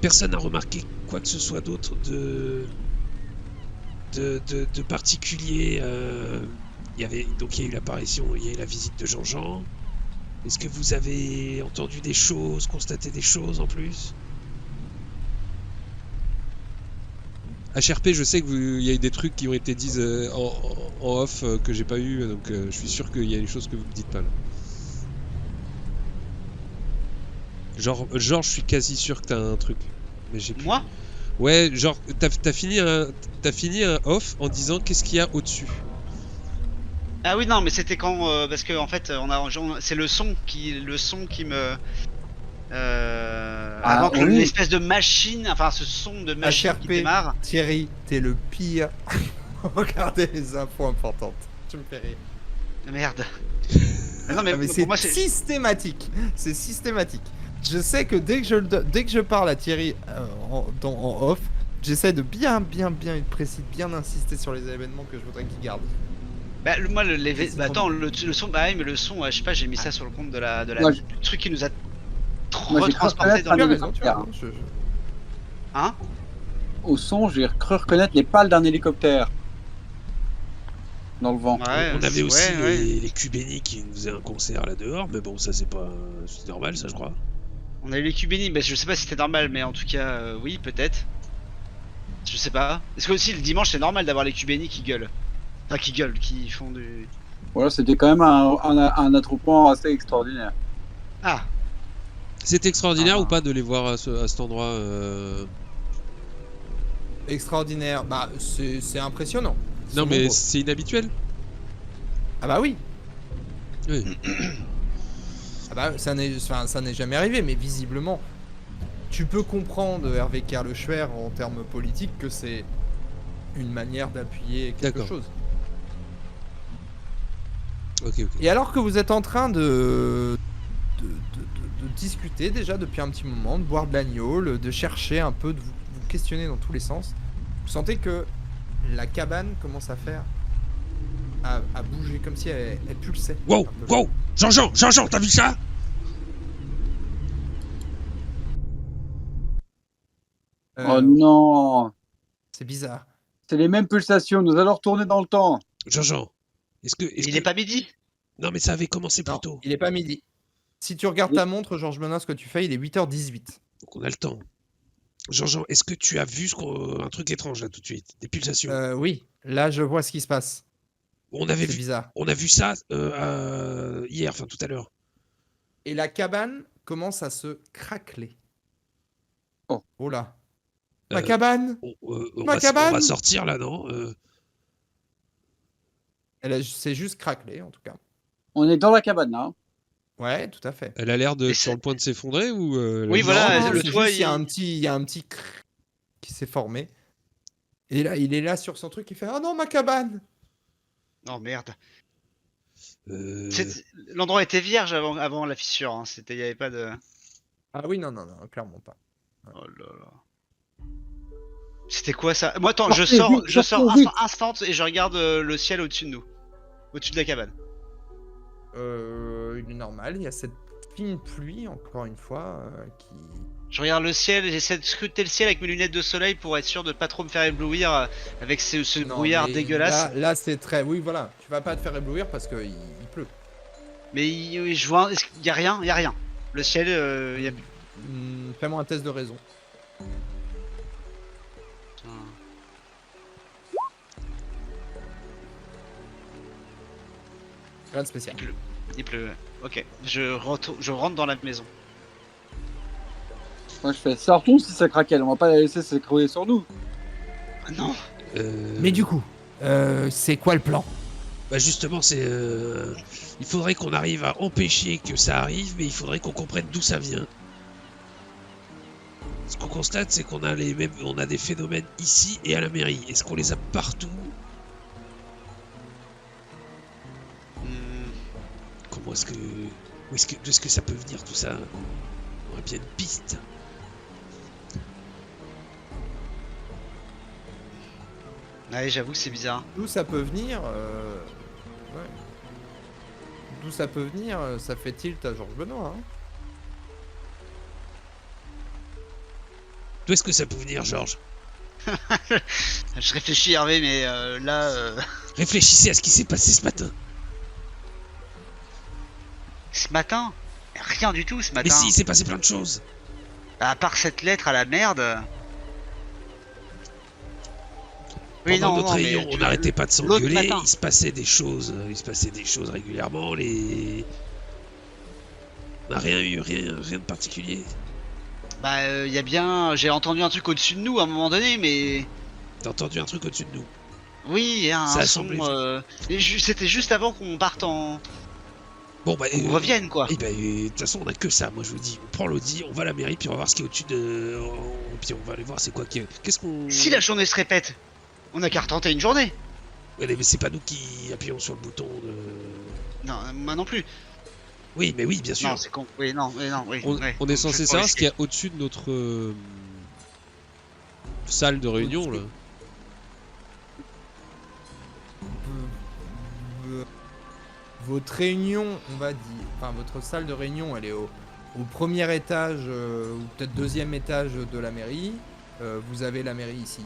Personne n'a remarqué quoi que ce soit d'autre de particulier. Il y a eu l'apparition, il y a eu la visite de Jean-Jean. Est-ce que vous avez entendu des choses, constaté des choses en plus?
HRP, je sais qu'il y a eu des trucs qui ont été dits en off que j'ai pas eu, donc je suis sûr qu'il y a des choses que vous me dites pas là. Genre, je suis quasi sûr que t'as un truc, mais j'ai plus.
Moi?
Ouais, genre, t'as fini un off en disant qu'est-ce qu'il y a au-dessus.
Ah oui, non, mais c'était quand. Parce que en fait, c'est le son qui me. Avant que
oui.
l'espèce de machine, enfin ce son de machine qui
HRP.
démarre.
Thierry, t'es le pire. Regardez les infos importantes. Tu me fais rire.
Merde. Non, mais,
Ah, mais
pour
c'est
moi, c'est.
systématique. C'est systématique. Je sais que dès que je parle à Thierry en off, j'essaie de bien être précis, de bien insister sur les événements que je voudrais qu'il garde.
Bah, moi,
C'est
attends, le son, bah oui, mais le son, je sais pas, j'ai mis ça sur le compte de la
Moi,
du truc qui nous a
Moi, j'ai
retransporté
cru
dans
Tu
le.
as raison, tu as raison.
Hein?
Au son, j'ai cru reconnaître les pales d'un hélicoptère. Dans le vent.
Ouais,
On avait aussi
ouais.
les Cubéni qui nous faisaient un concert là dehors, mais bon, ça c'est normal, ça je crois.
On a eu les Cubéni, mais je sais pas si c'était normal, mais en tout cas, oui, peut-être. Je sais pas. Est-ce que aussi le dimanche c'est normal d'avoir les Cubéni qui gueulent? Enfin, qui font du.
Voilà, c'était quand même un attroupement assez extraordinaire.
Ah!
C'était extraordinaire
Ah.
ou pas de les voir à cet endroit
Extraordinaire. Bah, c'est impressionnant. Ils
Non,
sont
mais
nombreux.
c'est inhabituel.
Ah bah oui.
Oui.
Ah bah, ça n'est jamais arrivé, mais visiblement, tu peux comprendre Hervé Kerleschwer en termes politiques que c'est une manière d'appuyer quelque
D'accord.
chose.
Ok, ok.
Et alors que vous êtes en train de discuter déjà depuis un petit moment, de boire de l'agneau, de chercher un peu, de vous questionner dans tous les sens, vous sentez que la cabane commence à faire, à bouger comme si elle pulsait.
Wow,
un peu.
wow, Jean-Jean, t'as vu ça?
Oh non,
C'est bizarre.
c'est les mêmes pulsations, nous allons retourner dans le temps.
Jean-Jean, est-ce
Il est pas midi?
Non, mais ça avait commencé plus
Non,
tôt.
il est pas midi. Si tu regardes ta montre, Georges Benoît, ce que tu fais, il est 8h18.
Donc on a le temps. Jean-Jean, est-ce que tu as vu un truc étrange là tout de suite? Des pulsations.
Oui, là je vois ce qui se passe.
On avait
C'est
vu,
bizarre.
on a vu ça hier, enfin tout à l'heure.
Et la cabane commence à se craqueler.
Oh.
Là. Ma
Euh,
cabane
On
Ma
va
cabane
sortir là, non?
C'est juste craquelé en tout cas.
On est dans la cabane là. hein.
Ouais, tout à fait.
Elle a l'air de
Mais
sur
c'est-
le point de s'effondrer ou
Oui, voilà,
Non,
le
c'est
toit,
juste, il y a
il-
il y a un petit crrr qui s'est formé. Et là, il est là sur son truc, il fait ah non ma cabane.
Oh merde.
Euh,
L'endroit était vierge avant la fissure, hein. Il y avait pas de...
Ah oui non, clairement pas.
Oh là là. C'était quoi ça? Moi attends,
Sortez,
je
vite,
sors
sortez, vite.
instant et je regarde le ciel au-dessus de nous. Au-dessus de la cabane.
Il est normal, il y a cette fine pluie encore une fois qui.
Je regarde le ciel, j'essaie de scruter le ciel avec mes lunettes de soleil pour être sûr de pas trop me faire éblouir avec ce
Non,
brouillard
mais
dégueulasse.
Là c'est très. Oui voilà, tu vas pas te faire éblouir parce qu'il il pleut.
Mais je vois, y a rien, Le ciel, y a...
Fais-moi un test de raison. Rien de spécial.
Il pleut. Ok, je rentre dans la maison.
Moi je fais sortons si ça craquelle, on va pas la laisser s'écrouler sur nous.
Ah non.
Mais du coup, c'est quoi le plan?
Bah justement, il faudrait qu'on arrive à empêcher que ça arrive, mais il faudrait qu'on comprenne d'où ça vient. Ce qu'on constate, c'est qu'on a on a des phénomènes ici et à la mairie. Est-ce qu'on les a partout? Comment est-ce que... D'où est-ce que ça peut venir tout ça? On aurait bien une piste.
Ouais, j'avoue que c'est bizarre.
D'où ça peut venir ouais. D'où ça peut venir, ça fait tilt à Georges Benoît. Hein.
D'où est-ce que ça peut venir, Georges?
Je réfléchis Hervé, mais là...
Réfléchissez à ce qui s'est passé ce matin.
Ce matin? Rien du tout ce matin.
Mais si, il s'est passé plein de choses.
À part cette lettre à la merde. Oui,
Pendant
non,
notre
non,
réunion,
mais
on n'arrêtait pas de
l'autre
s'engueuler,
matin.
il se passait des choses régulièrement, On n'a rien eu, rien de particulier.
Bah, y a bien... J'ai entendu un truc au-dessus de nous à un moment donné, mais...
T'as entendu un truc au-dessus de nous?
Oui, un
Ça a
son...
semblé.
C'était juste avant qu'on parte en...
Bon bah,
On revienne, quoi.
Et bah, de toute façon, on a que ça, moi je vous dis. On prend l'audi, on va à la mairie, puis on va voir ce qui est au-dessus de... Puis on va aller voir c'est quoi qui... Qu'est-ce qu'on...
Si la journée se répète, on a qu'à retenter une journée.
Ouais, mais c'est pas nous qui appuyons sur le bouton de...
Non, moi non plus.
Oui, mais oui, bien sûr.
Non, c'est con. Oui, non, oui.
On
ouais.
est
Je
censé
vais pas
savoir ce qu'il y
risquer.
a au-dessus de notre salle de réunion là.
Votre réunion, on va dire, enfin votre salle de réunion, elle est au premier étage ou peut-être deuxième étage de la mairie. Vous avez la mairie ici.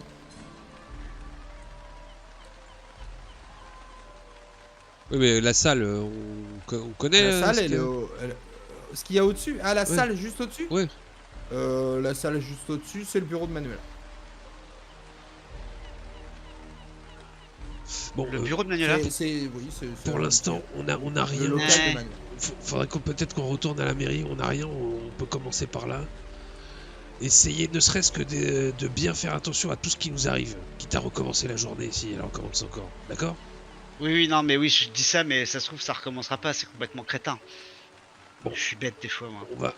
Oui, mais la salle, on connaît.
La salle,
ce
elle
qu'il y
est
a
ce qu'il y a au-dessus. Ah, la
Ouais.
salle juste au-dessus.
Ouais.
La salle juste au-dessus, c'est le bureau de Manuel.
Bon,
Le bureau de Manuela.
C'est
pour l'instant, on a
le
rien.
local
Ouais.
de Manuel.
Faudrait peut-être qu'on retourne à la mairie, on n'a rien, on peut commencer par là. essayez ne serait-ce que de bien faire attention à tout ce qui nous arrive, quitte à recommencer la journée si elle recommence encore. D'accord?
Oui, non, mais oui, je dis ça, mais ça se trouve, ça recommencera pas, c'est complètement crétin.
Bon.
Je suis bête des fois, moi.
On va.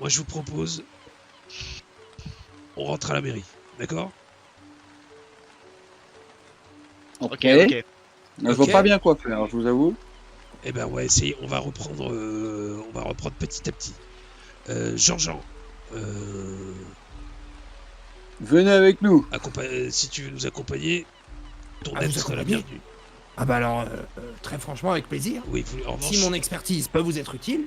Moi, je vous propose. On rentre à la mairie. D'accord?
Ok.
Ok.
Je vois
Ok.
pas bien quoi faire, je vous avoue.
Eh ben, on va essayer. On va reprendre petit à petit. Jean-Jean.
Venez avec nous.
Si tu veux nous accompagner, ton
Ah,
aide
vous
sera la
accompagner
bienvenue.
Ah bah alors, très franchement, avec plaisir.
Oui, en revanche,
Si mon expertise peut vous être utile.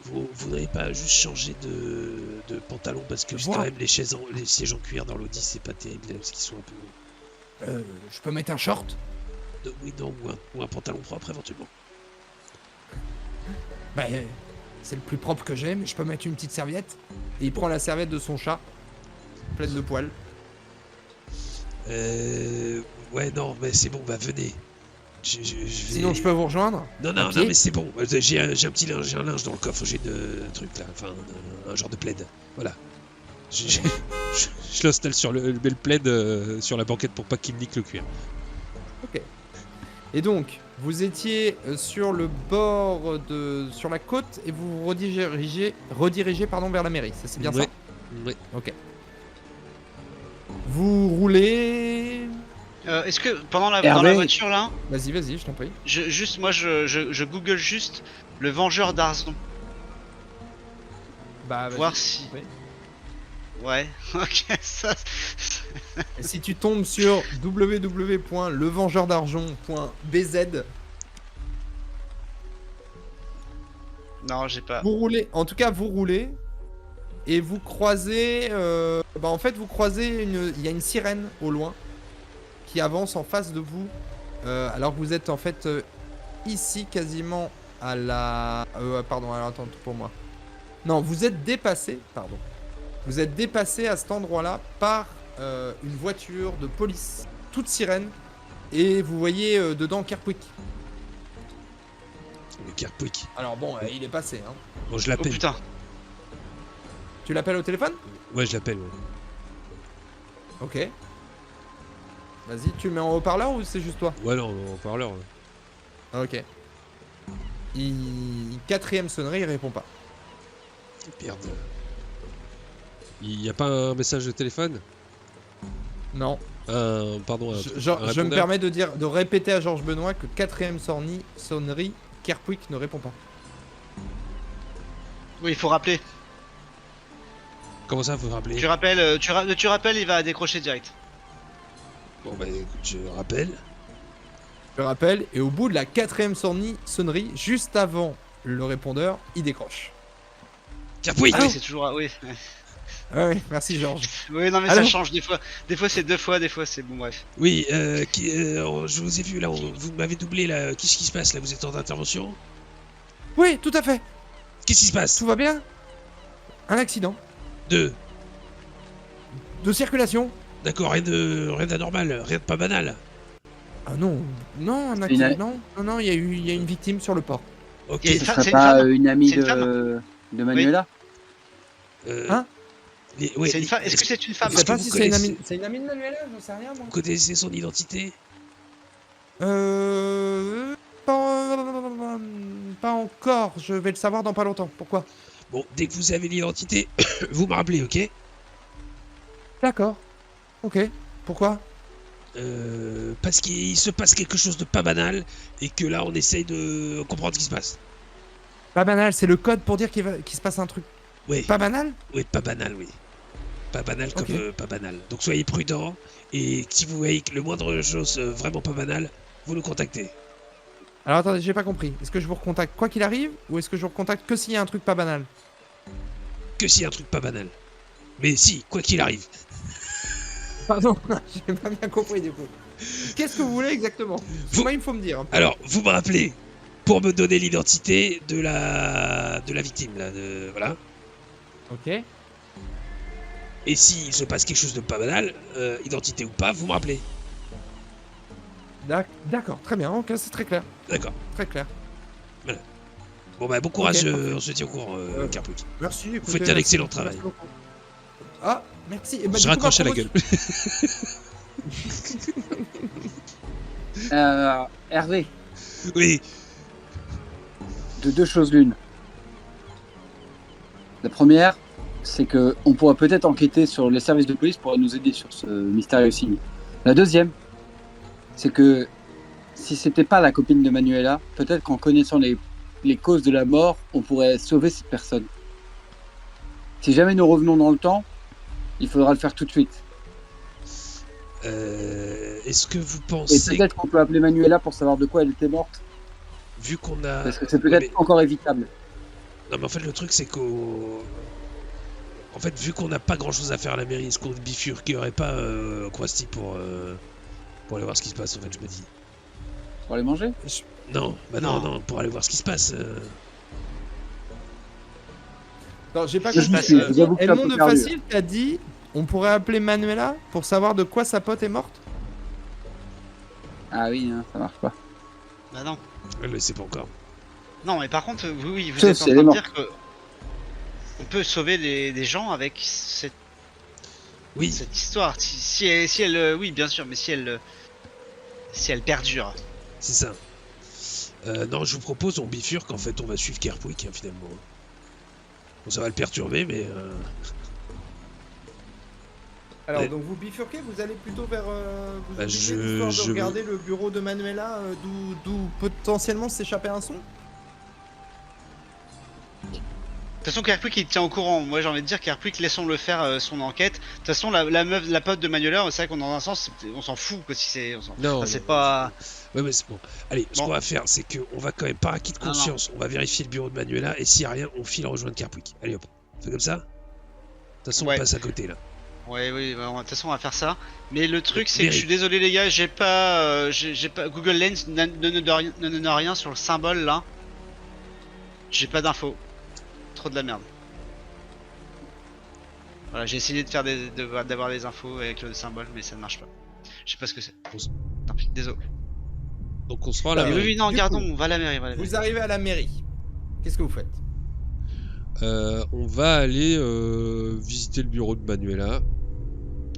vous n'avez pas juste changé de pantalon parce que
Je
quand
vois.
même les sièges en cuir dans l'Audi, c'est pas terrible parce qu'ils sont un peu.
Je peux mettre un short?
Oui, non, ou un pantalon propre éventuellement.
Bah, c'est le plus propre que j'ai, mais je peux mettre une petite serviette. Et il prend la serviette de son chat, pleine de poils.
Ouais, non, mais c'est bon, bah venez. Je vais...
Sinon, je peux vous rejoindre?
Non,
à
non,
pied
non, mais c'est bon. J'ai un petit linge, j'ai un linge dans le coffre, j'ai un truc là, enfin, un genre de plaid. Voilà. Je l'installe sur le plaid sur la banquette pour pas qu'il me nique le cuir.
Ok. Et donc, vous étiez sur le bord sur la côte et vous vous redirigez pardon, vers la mairie, c'est bien
Ouais.
ça?
Ouais.
Ok. Vous roulez...
Est-ce que pendant dans
Hervé.
la voiture là,
Vas-y, je t'en prie.
je google juste le Vengeur d'Arzon,
Bah,
voir si.
Oui.
Ouais, ok, ça.
Et si tu tombes sur www.levengeurdargent.bz,
Non, j'ai pas.
vous roulez, en tout cas vous roulez, et vous croisez, en fait vous croisez il y a une sirène au loin qui avance en face de vous, alors que vous êtes en fait ici quasiment à la, pardon, alors attends pour moi. Non, vous êtes dépassé, pardon. Vous êtes dépassé à cet endroit-là par une voiture de police, toute sirène, et vous voyez dedans Kerpwick.
Le Kerpwick.
Alors bon, il est passé, hein.
Bon, je
Oh
l'appelle.
putain.
Tu l'appelles au téléphone?
Ouais, je l'appelle. Ouais.
Ok. Vas-y, tu le mets en haut-parleur ou c'est juste toi?
Ouais, non, en parleur. Ouais.
Ah, ok. Quatrième sonnerie, il répond pas.
Merde. Il y a pas un message de téléphone?
Non.
Pardon.
Je me
répondeur
permets de répéter à Georges Benoît que quatrième sonnerie, Kerpwick ne répond pas.
Oui, il faut rappeler.
Comment ça, faut rappeler?
Tu rappelles, tu rappelles, il va décrocher direct.
Bon, bah écoute, je rappelle.
Je rappelle, et au bout de la quatrième sonnerie, juste avant le répondeur, il décroche.
Kerpwick!
Ah oui, c'est toujours. Oui.
Ouais, merci Georges.
Oui, non, mais
Allô
ça change des fois. Des fois, c'est 2 fois, des fois, c'est bon, bref.
Oui, je vous ai vu là, vous m'avez doublé là. Qu'est-ce qui se passe là? Vous êtes en intervention?
Oui, tout à fait.
Qu'est-ce qui se passe?
Tout va bien? Un accident
Deux.
de circulation.
D'accord, rien d'anormal, rien de pas banal.
Ah non, non, un
C'est
accident. Non, il y a une victime sur le port.
Ok.
Et
Ce
ça,
serait
c'est une
pas
femme
une amie
C'est une
de Manuela?
Hein?
Ouais,
C'est une femme. Est-ce que c'est une femme
Je sais
que
pas
vous
si c'est une
connaissez-
amie. C'est une amie de Manuela, j'en sais rien moi.
Vous connaissez son identité?
Pas encore. Je vais le savoir dans pas longtemps. Pourquoi?
Bon, dès que vous avez l'identité, vous me rappelez, ok?
D'accord. Ok. Pourquoi?
Parce qu'il se passe quelque chose de pas banal et que là on essaye de comprendre ce qui se passe.
Pas banal, c'est le code pour dire qu'il se passe un truc.
Oui,
Pas banal?
oui, pas banal, oui. Pas banal comme
Ok.
pas banal. Donc soyez prudents et si vous voyez que le moindre chose vraiment pas banal, vous nous contactez.
Alors attendez, j'ai pas compris. Est-ce que je vous recontacte quoi qu'il arrive ou est-ce que je vous recontacte que s'il y a un truc pas banal?
Que s'il y a un truc pas banal. Mais si, quoi qu'il arrive.
Pardon, j'ai pas bien compris du coup. Qu'est-ce que vous voulez exactement? Moi, il faut me dire.
Alors, vous me rappelez pour me donner l'identité de la victime là, voilà.
Ok.
Et s'il se passe quelque chose de pas banal, identité ou pas, vous me rappelez.
D'accord, très bien. Ok, c'est très clair.
D'accord.
Très clair.
Bon bah bon courage,
Ok.
on se tient au courant, Carpouille.
Merci.
Vous
écoutez,
faites un
merci.
excellent travail.
Merci beaucoup. Ah, merci. Et bah,
Je
du coup,
raccroche à
ma
la gueule.
Hervé,
Oui,
de deux choses l'une. La première, c'est que on pourra peut-être enquêter sur les services de police pour nous aider sur ce mystérieux signe. La deuxième, c'est que si c'était pas la copine de Manuela, peut-être qu'en connaissant les causes de la mort, on pourrait sauver cette personne. Si jamais nous revenons dans le temps, il faudra le faire tout de suite.
est-ce que vous
Et
pensez,
peut-être qu'on peut appeler Manuela pour savoir de quoi elle était morte,
vu qu'on a...
parce que c'est
Ouais,
peut-être
mais-
encore évitable.
Non mais en fait le truc c'est qu'au... En fait vu qu'on n'a pas grand chose à faire à la mairie, est-ce qu'on bifurquerait pas Krusty pour aller voir ce qui se passe en fait je me dis.
Pour aller manger?
Non, bah non,
Non.
non, pour aller voir ce qui se passe.
Non, j'ai pas
Je
compris.
suis-
vous avoue que je suis un
Edmond
peu
de
perdu.
Facile t'a dit on pourrait appeler Manuela pour savoir de quoi sa pote est morte.
Ah oui, hein, ça marche pas.
Bah non.
Elle le sait pas encore.
Non, mais par contre, oui, vous
Sauf
êtes en
si elle
train
est
de
morte.
dire que on peut sauver des gens avec
Oui,
cette histoire. Si elle, oui, bien sûr, mais si elle perdure.
c'est ça. Non, je vous propose, on bifurque, en fait on va suivre Kerpwick finalement. Bon, ça va le perturber mais...
Alors,
Ouais.
donc vous bifurquez, vous allez plutôt vers. Vous
Bah,
oubliez
je-
l'histoire
je
de regarder le bureau de Manuela, d'où potentiellement s'échapper un son.
De toute façon, Kerpwick il tient au courant. Moi j'ai envie de dire Kerpwick, laissons-le faire son enquête. De toute façon, la meuf, la pote de Manuela, c'est vrai qu'on dans un sens, on s'en fout quoi si c'est.
Non,
Enfin, c'est
non,
pas.
Ouais, mais c'est bon. Allez, ce
Bon.
qu'on va faire, c'est qu'on va quand même, par acquis de
Non, non.
conscience, on va vérifier le bureau de Manuela, et s'il n'y a rien, on file rejoindre Kerpwick. Allez hop, on fait comme ça. De toute façon,
Ouais.
on passe à côté là.
Ouais, oui, bah, de toute façon on va faire ça. Mais le truc c'est que
Mérite.
je suis désolé les gars, j'ai pas Google Lens ne donne rien sur le symbole là. J'ai pas d'infos. Trop de la merde. Voilà, j'ai essayé de faire d'avoir des infos avec le symbole, mais ça ne marche pas. Je sais pas ce que c'est. Tant pis, désolé.
Donc on se rend à la
Bah,
Oui,
mairie.
oui, non,
Du
gardons,
coup,
on va à la mairie,
Vous arrivez à la mairie. Qu'est-ce que vous faites?
On va aller visiter le bureau de Manuela.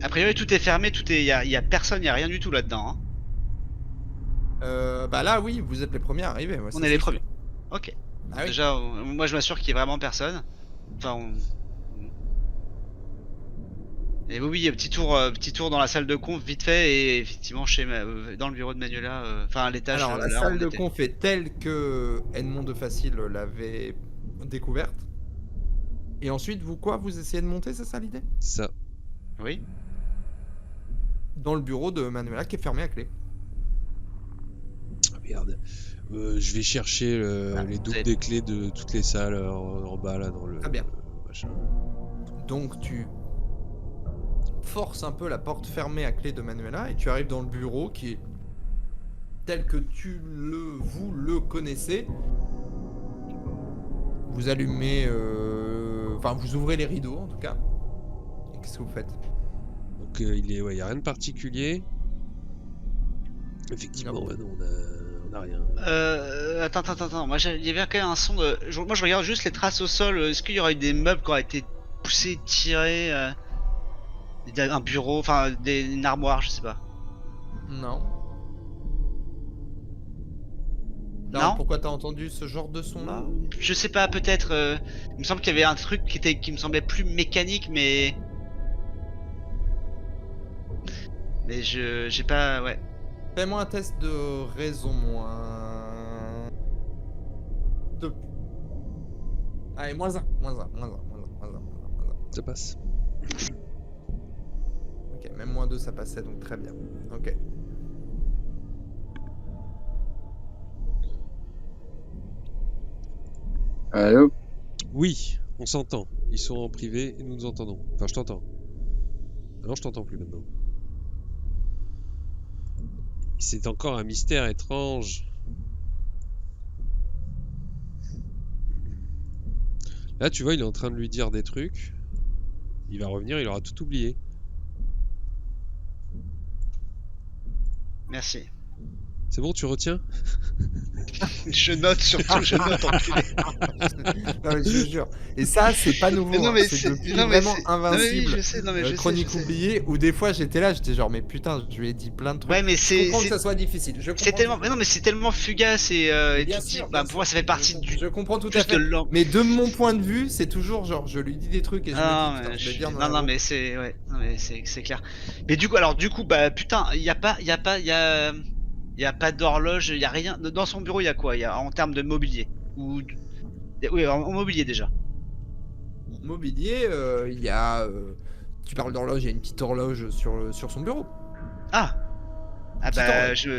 A priori, tout est fermé, y a personne, y a rien du tout là-dedans. Hein.
Bah là, oui, vous êtes les premiers à arriver. ouais,
On
ça,
est les
c'est
premiers.
sûr.
Ok.
Ah oui.
Déjà, moi je m'assure qu'il y ait vraiment personne. Enfin, Et oui, oui, petit tour dans la salle de conf vite fait et effectivement dans le bureau de Manuela, enfin à l'étage.
Alors, la
là où
salle
on
de
était.
conf est telle que Edmond de Facile l'avait découverte. Et ensuite, vous quoi? Vous essayez de monter, c'est ça l'idée?
C'est ça.
Oui.
Dans le bureau de Manuela qui est fermé à clé.
Ah, merde.
Je vais chercher les doubles
c'est-
des clés de toutes les salles en bas là dans le.
Très bien.
Machin.
Donc tu forces un peu la porte fermée à clé de Manuela et tu arrives dans le bureau qui est tel que vous le connaissez. Vous allumez, enfin vous ouvrez les rideaux en tout cas. Et qu'est-ce que vous faites?
Donc il y a rien de particulier.
Effectivement,
Non.
ouais, non, on a rien.
Attends. Moi, il y avait quand même un son de. Moi, je regarde juste les traces au sol. Est-ce qu'il y aurait eu des meubles qui auraient été poussés, tirés, un bureau, enfin, une armoire, je sais pas.
Non.
Non.
Pourquoi t'as entendu ce genre de son là?
Je sais pas, peut-être. Il me semble qu'il y avait un truc qui me semblait plus mécanique, mais. Mais j'ai pas, ouais.
Fais-moi un test de raison moins 2. Allez, moins 1.
Ça passe.
Ok, même moins 2 ça passait donc très bien. Ok.
Allô?
Oui, on s'entend. Ils sont en privé et nous nous entendons. Enfin, je t'entends. Non, je t'entends plus maintenant. C'est encore un mystère étrange. Là, tu vois, il est en train de lui dire des trucs. Il va revenir, il aura tout oublié.
Merci.
C'est bon, tu retiens?
Je note surtout, je note enculé.
Non, mais je vous jure. Et ça, c'est pas nouveau.
Non,
hein.
mais
C'est depuis
non, mais
vraiment
c'est- non, mais oui,
invincible.
je sais, non, mais je sais,
Chronique
je sais.
oubliée, où des fois j'étais là, j'étais genre, mais putain, je lui ai dit plein de trucs.
Ouais, mais
Je
c'est
comprends que
c'est-
ça soit difficile. Je
c'est
comprends
tellement,
tout-
mais non, mais c'est tellement fugace et
Bien
tu te dis,
sûr,
bah
bien
pour moi
sûr.
ça fait partie du
Je comprends tout à
juste
fait.
de l'an.
Mais de mon point de vue, c'est toujours genre, je lui dis des trucs et je
Ah,
me dis, putain,
mais
je vais
je-
dire dans
non,
la
non,
roue.
mais c'est, ouais, non, mais c'est clair. Mais du coup, alors, du coup, bah, putain, y a pas d'horloge, y a rien. Dans son bureau, y a quoi? Y a en termes de mobilier ou, oui, en mobilier déjà.
Mobilier, il y a. Tu parles d'horloge, il y a une petite horloge sur son bureau.
Ah, ah
Petite
bah,
horloge.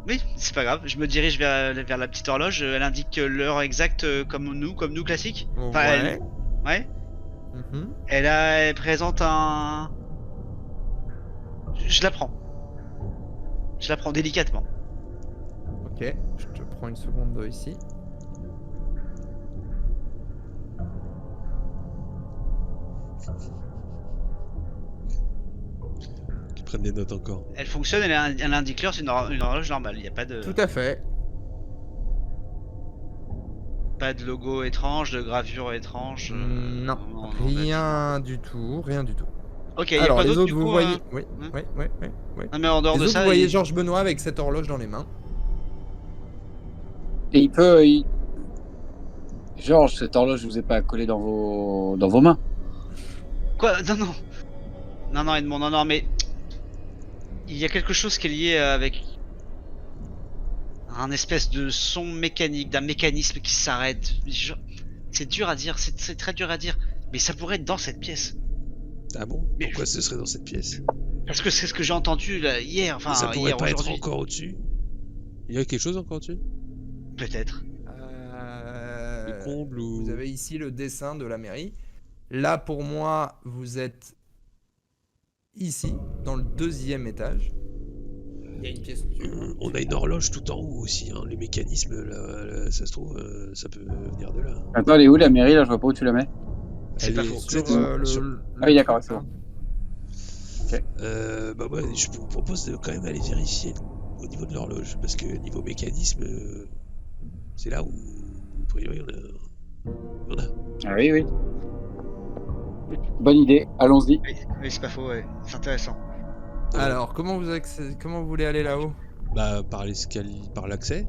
oui, c'est pas grave. Je me dirige vers la petite horloge. Elle indique l'heure exacte comme nous classique. Enfin,
Ouais.
ouais.
Mhm.
Elle présente un. Je la prends. Je la prends délicatement.
Ok, je te prends une seconde ici.
Qui prennent des notes encore.
Elle fonctionne, elle indique l'heure, c'est une horloge normale. Il n'y a pas de,
Tout à fait.
pas de logo étrange, de gravure étrange.
Non, rien du tout, rien du tout.
Ok, il y a
Alors,
quoi
les
d'autre
autres,
du
vous
coup
voyez.
hein
Oui,
hein
oui, oui, oui, oui.
Non mais en dehors
Les
de
autres,
ça,
vous voyez Georges Benoît avec cette horloge dans les mains.
Et il peut. Georges, cette horloge, je vous ai pas collé dans vos mains.
quoi? Non non. Non non Edmond, non non mais il y a quelque chose qui est lié avec un espèce de son mécanique, d'un mécanisme qui s'arrête. C'est dur à dire, c'est très dur à dire, mais ça pourrait être dans cette pièce.
Ah bon?
Mais
Pourquoi ce serait dans cette pièce?
Parce que c'est ce que j'ai entendu là, hier, enfin
Et ça pourrait
hier,
pas être
aujourd'hui.
encore au-dessus? Il y a quelque chose encore au-dessus?
Peut-être.
Le comble ou...
Vous avez ici le dessin de la mairie. Là, pour moi, vous êtes ici, dans le 2e étage. Il y a une pièce au-dessus.
On a une horloge tout en haut aussi, hein. Les mécanismes, là, ça se trouve, ça peut venir de là.
Attends, elle est où la mairie là? Je vois pas où tu la mets.
C'est
Elle
pas
est
faux.
Sur,
exactement sur-
Ah oui, d'accord, c'est bon.
Bah ouais, je vous propose de quand même aller vérifier au niveau de l'horloge, parce que niveau mécanisme, c'est là où, a priori, on a...
Ah oui, oui. Bonne idée, allons-y.
Oui, c'est pas faux, ouais. C'est intéressant.
Alors, comment vous voulez aller là-haut?
Bah, par l'escalier, par l'accès,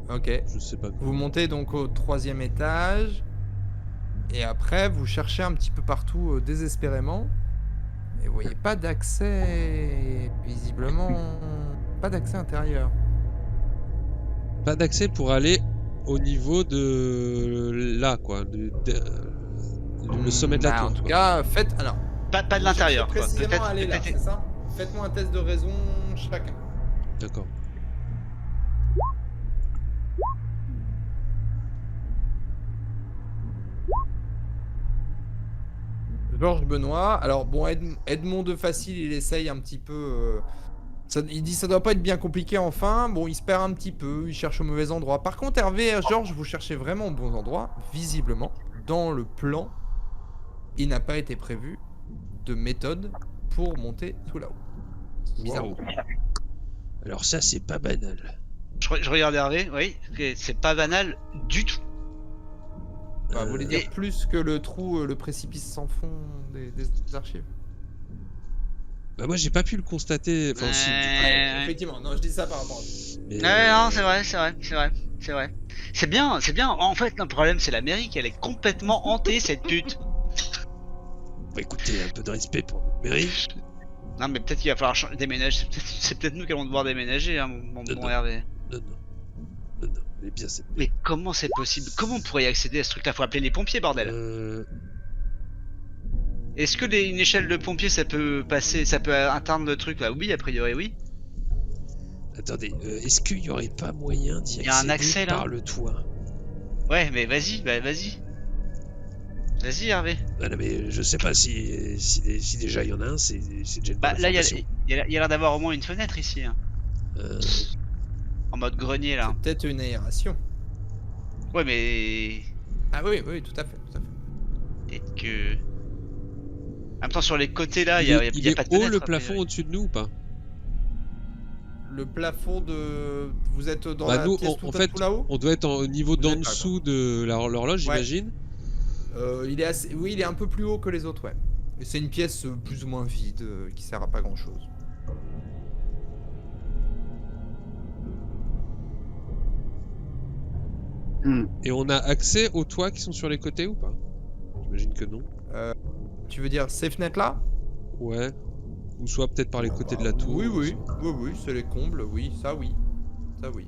Ok.
je sais pas.
Vous montez donc au 3e étage. Et après, vous cherchez un petit peu partout désespérément. Et vous voyez pas d'accès. Visiblement. Pas d'accès intérieur.
Pas d'accès pour aller au niveau de là, quoi, le sommet de la
Bah,
tour.
En tout
quoi.
cas, faites. Alors,
Pas de
vous
l'intérieur,
cherchez
quoi.
précisément
Peut-être.
à aller là, c'est ça? Faites-moi un test de raison chacun.
D'accord.
Georges Benoît. Alors bon, Edmond de facile, il essaye un petit peu. Il dit ça doit pas être bien compliqué enfin. Bon, il se perd un petit peu, il cherche au mauvais endroit. Par contre, Hervé et Georges, vous cherchez vraiment au bon endroit. Visiblement, dans le plan, il n'a pas été prévu de méthode pour monter tout là-haut. Bizarre.
Wow. Alors ça, c'est pas banal.
Je regarde Hervé, oui. C'est pas banal du tout.
Bah, vous voulez dire plus que le trou, le précipice sans fond des archives.
Bah moi, j'ai pas pu le constater. Enfin, si,
Ouais.
Effectivement, non, je dis ça par rapport à
mais,
Ouais, non, c'est vrai. C'est bien. En fait, le problème, c'est l'Amérique. Elle est complètement hantée, cette pute.
Bah, écoutez, un peu de respect pour notre mairie.
Non, mais peut-être qu'il va falloir déménager. C'est peut-être nous qui allons devoir déménager, hein, mon bon Hervé.
Non, mais bien c'est...
Mais comment c'est possible? Comment on pourrait y accéder à ce truc-là? Faut appeler les pompiers, bordel. Est-ce que une échelle de pompiers, ça peut passer, ça peut atteindre le truc là? Oui, a priori, oui.
Attendez, est-ce qu'il y aurait pas moyen d'y
Y a un
accéder
accès, là
par le toit?
Ouais, mais vas-y, vas-y. Vas-y, Hervé.
Ah non, mais je sais pas si déjà il y en a un, c'est déjà une
Bah,
bonne
là,
information.
il y a l'air d'avoir au moins une fenêtre ici. Hein. En mode grenier, là.
C'est peut-être une aération.
Ouais, mais.
Ah oui, oui, tout à fait, tout à fait.
Peut-être que. En même temps, sur les côtés là, il
il
y
est
a pas de
haut
fenêtre.
le
a
plafond
priori.
au-dessus de nous ou pas?
Le plafond de... Vous êtes dans
Bah,
la
nous,
pièce
en
tout
fait,
tout là-haut?
on doit être au niveau
Vous
d'en
êtes là,
dessous de l'horloge,
Ouais.
j'imagine.
Il est assez... Oui, il est un peu plus haut que les autres, ouais. Et c'est une pièce plus ou moins vide, qui sert à pas grand-chose.
Et on a accès aux toits qui sont sur les côtés ou pas? J'imagine que non.
Tu veux dire ces fenêtres-là?
Ouais. Ou soit peut-être par les côtés de la tour.
Oui, oui, oui, c'est les combles, oui, ça oui. Ça oui.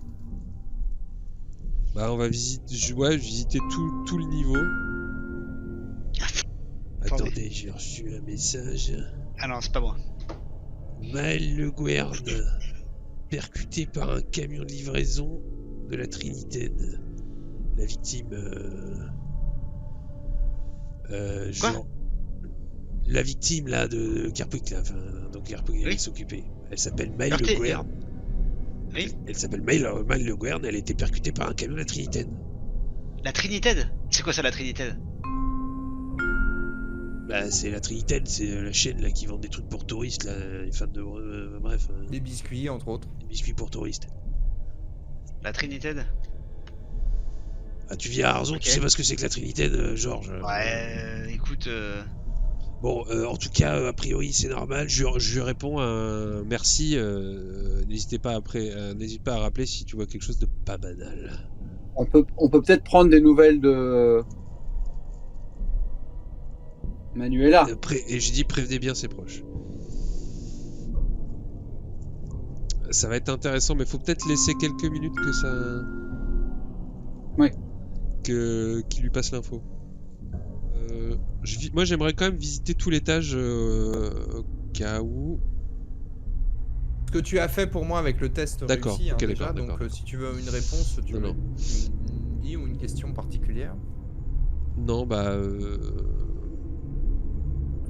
Bah on va visiter, ouais, visiter tout le niveau. Attendez, j'ai reçu un message.
Ah non, c'est pas moi.
Maël Le Guern, percuté par un camion de livraison de la Trinitaine. La victime... genre... La victime là de Kerpwick là, enfin, donc Kerpwick
Oui.
elle s'occupait. Elle s'appelle Maël
Heurté,
Le Guern.
Oui.
Elle s'appelle Maël Le Guern, elle a été percutée par un camion de la Trinitaine.
La Trinitaine? C'est quoi ça, la Trinitaine?
Bah c'est la Trinitaine, c'est la chaîne là qui vend des trucs pour touristes là, les fans de... bref,
Des biscuits, entre autres.
des biscuits pour touristes.
La Trinitaine?
Ah tu viens à Arzon,
Ok.
tu sais pas ce que c'est que la Trinitaine, Georges?
Ouais, écoute...
Bon, en tout cas, a priori, c'est normal. Je lui réponds un merci. N'hésite pas à rappeler si tu vois quelque chose de pas banal.
On peut peut-être prendre des nouvelles de Manuela.
Et je dis prévenez bien ses proches. Ça va être intéressant, mais faut peut-être laisser quelques minutes que ça.
Ouais.
Qu'il lui passe l'info. Moi, j'aimerais quand même visiter tout l'étage au cas où.
Ce que tu as fait pour moi avec le test
D'accord,
réussi,
ok,
déjà,
d'accord,
donc
d'accord.
si tu veux une réponse, tu
Non,
veux
non.
une ou une question particulière.
Non, bah.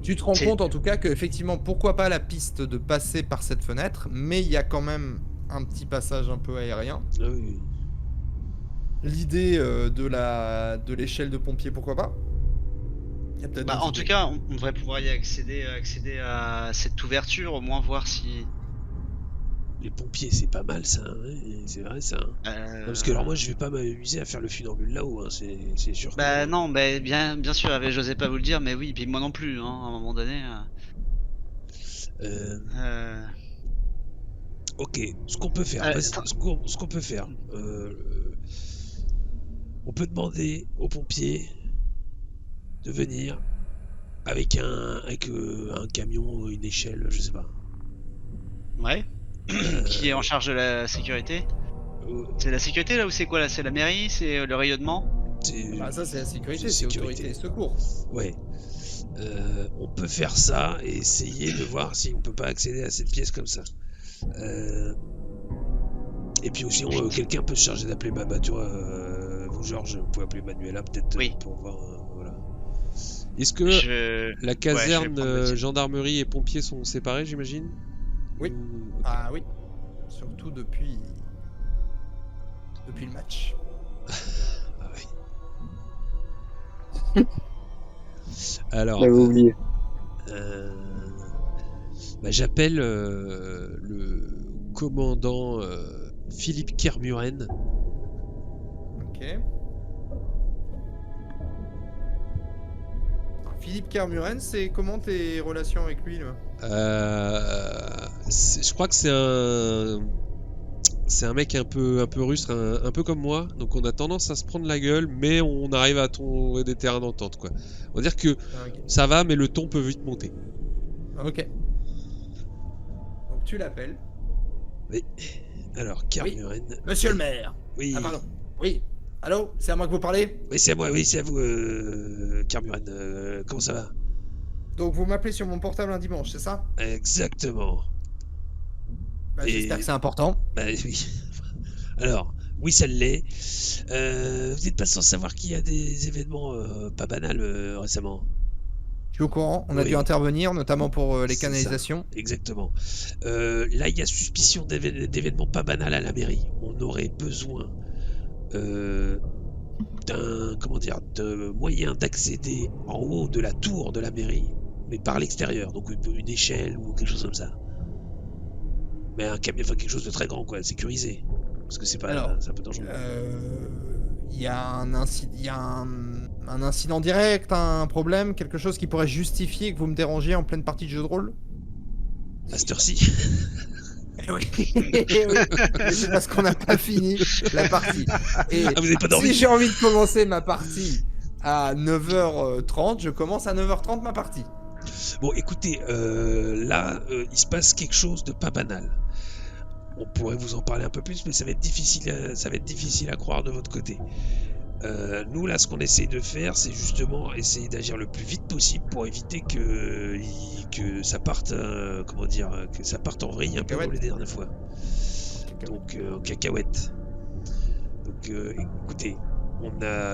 Tu te rends
C'est-
compte en tout cas que effectivement, pourquoi pas la piste de passer par cette fenêtre, mais il y a quand même un petit passage un peu aérien.
Ah oui.
L'idée de l'échelle de pompier, pourquoi pas? Il y a peut-être
Bah,
d'autres
en tout
idées.
cas, on devrait pouvoir y accéder à cette ouverture, au moins voir si...
Les pompiers, c'est pas mal ça, hein, c'est vrai ça. Hein. Non, parce que alors moi je vais pas m'amuser à faire le funambule là-haut, hein, c'est sûr.
Bah
que...
non, bah, bien sûr, j'osais pas vous le dire, mais oui, puis moi non plus, hein, à un moment donné.
Ok, ce qu'on peut faire, vas-y,
attends.
ce qu'on peut faire, on peut demander aux pompiers de venir avec un camion, une échelle, je sais pas.
Ouais. Qui est en charge de la sécurité? C'est la sécurité là ou c'est quoi là? C'est la mairie? C'est le rayonnement?
Ah, ça c'est la sécurité,
c'est
c'est
sécurité.
autorité et secours.
Ouais. On peut faire ça et essayer de voir si on peut pas accéder à cette pièce comme ça. Et puis aussi, quelqu'un peut se charger d'appeler tu vois, vous Georges, vous pouvez appeler Manuela peut-être
Oui.
pour voir. Voilà. Est-ce que la
je vais
caserne
prendre le tien.
gendarmerie et pompiers sont séparés, j'imagine?
Oui.
Ok.
Ah oui. Surtout depuis le match.
Ah oui. Alors,
J'avais oublié.
j'appelle le commandant Philippe Kermuren.
Ok. Philippe Kermuren, c'est comment tes relations avec lui là?
Je crois que c'est un mec un peu rustre, un peu comme moi. Donc on a tendance à se prendre la gueule, mais on arrive à trouver des terrains d'entente, quoi. On va dire que
Ah, ok.
ça va, mais le ton peut vite monter.
Ok. Donc tu l'appelles.
Oui. Alors, Kermuren.
Monsieur le maire.
Oui.
Ah pardon. Oui. Allô, c'est à moi que vous parlez?
Oui, c'est à moi. Oui, c'est à vous, Kermuren. Comment ça va?
Donc vous m'appelez sur mon portable un dimanche, c'est ça?
Exactement.
Bah,
Et-
j'espère que c'est important.
Bah oui. Alors, oui, ça l'est. Vous n'êtes pas sans savoir qu'il y a des événements pas banals récemment.
Je suis au courant, on a
Oui.
dû intervenir, notamment pour les
C'est ça.
canalisations.
Exactement. Là, il y a suspicion d'événements pas banals à la mairie. On aurait besoin de moyens d'accéder en haut de la tour de la mairie, mais par l'extérieur, donc une échelle ou quelque chose comme ça. Mais un camion, enfin quelque chose de très grand, quoi, sécurisé. Parce que c'est pas,
Alors,
c'est un peu dangereux.
Il y a un incident direct, un problème, quelque chose qui pourrait justifier que vous me dérangiez en pleine partie de jeu de rôle?
À cette heure-ci.
Eh oui. Eh oui. Mais c'est parce qu'on n'a pas fini la partie. Et
Ah, vous n'avez pas dormi?
si j'ai envie de commencer ma partie à 9h30, je commence à 9h30 ma partie.
Bon, écoutez, là, il se passe quelque chose de pas banal. On pourrait vous en parler un peu plus, mais ça va être difficile à croire de votre côté. Nous, là, ce qu'on essaye de faire, c'est justement essayer d'agir le plus vite possible pour éviter que ça parte, que ça parte en vrille un peu comme les dernières fois. Donc, en cacahuète. Donc, écoutez,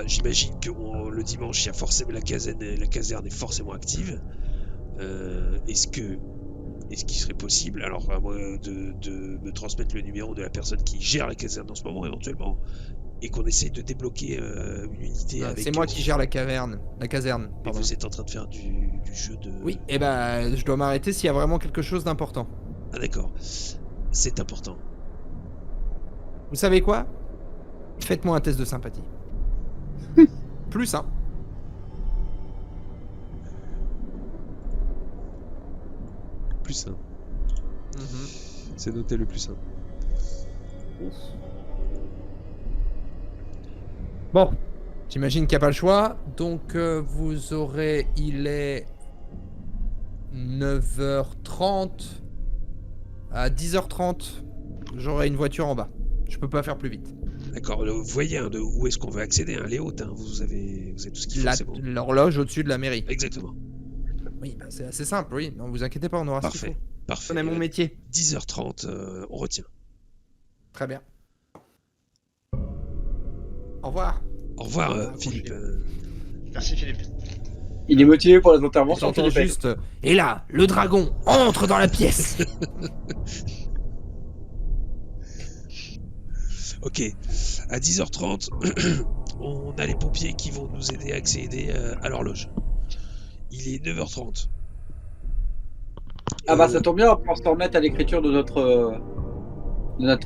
j'imagine que le dimanche, il y a forcément la caserne est forcément active. Est-ce qu'il serait possible, alors à moi de me transmettre le numéro de la personne qui gère la caserne en ce moment éventuellement, et qu'on essaye de débloquer une unité avec...
C'est moi qui gère la caserne.
Et
Pardon.
vous êtes en train de faire du jeu de...
Oui, et ben je dois m'arrêter s'il y a vraiment quelque chose d'important.
Ah d'accord, c'est important.
Vous savez quoi? Faites-moi un test de sympathie. Plus, hein.
Plus 1. C'est noté le plus 1.
Bon, j'imagine qu'il n'y a pas le choix. Donc vous aurez... Il est 9h30. À 10h30, j'aurai une voiture en bas. Je peux pas faire plus vite.
D'accord, vous voyez de où est-ce qu'on veut accéder, hein, les hautes, hein, vous avez tout ce qu'il faut, c'est bon.
L'horloge au-dessus de la mairie.
Exactement.
Oui, bah, c'est assez simple, oui. Non, vous inquiétez pas, on aura ce qu'il
Parfait,
faut.
parfait.
Je connais mon métier.
10h30, on retient.
Très bien. Au revoir.
Au revoir,
revoir,
Philippe.
Merci Philippe.
Il est motivé pour les interventions.
J'entends juste... Et là, le dragon entre dans la pièce.
Ok, à 10h30, on a les pompiers qui vont nous aider à accéder à l'horloge. Il est 9h30.
Ah bah ça tombe bien, on peut se remettre à l'écriture de notre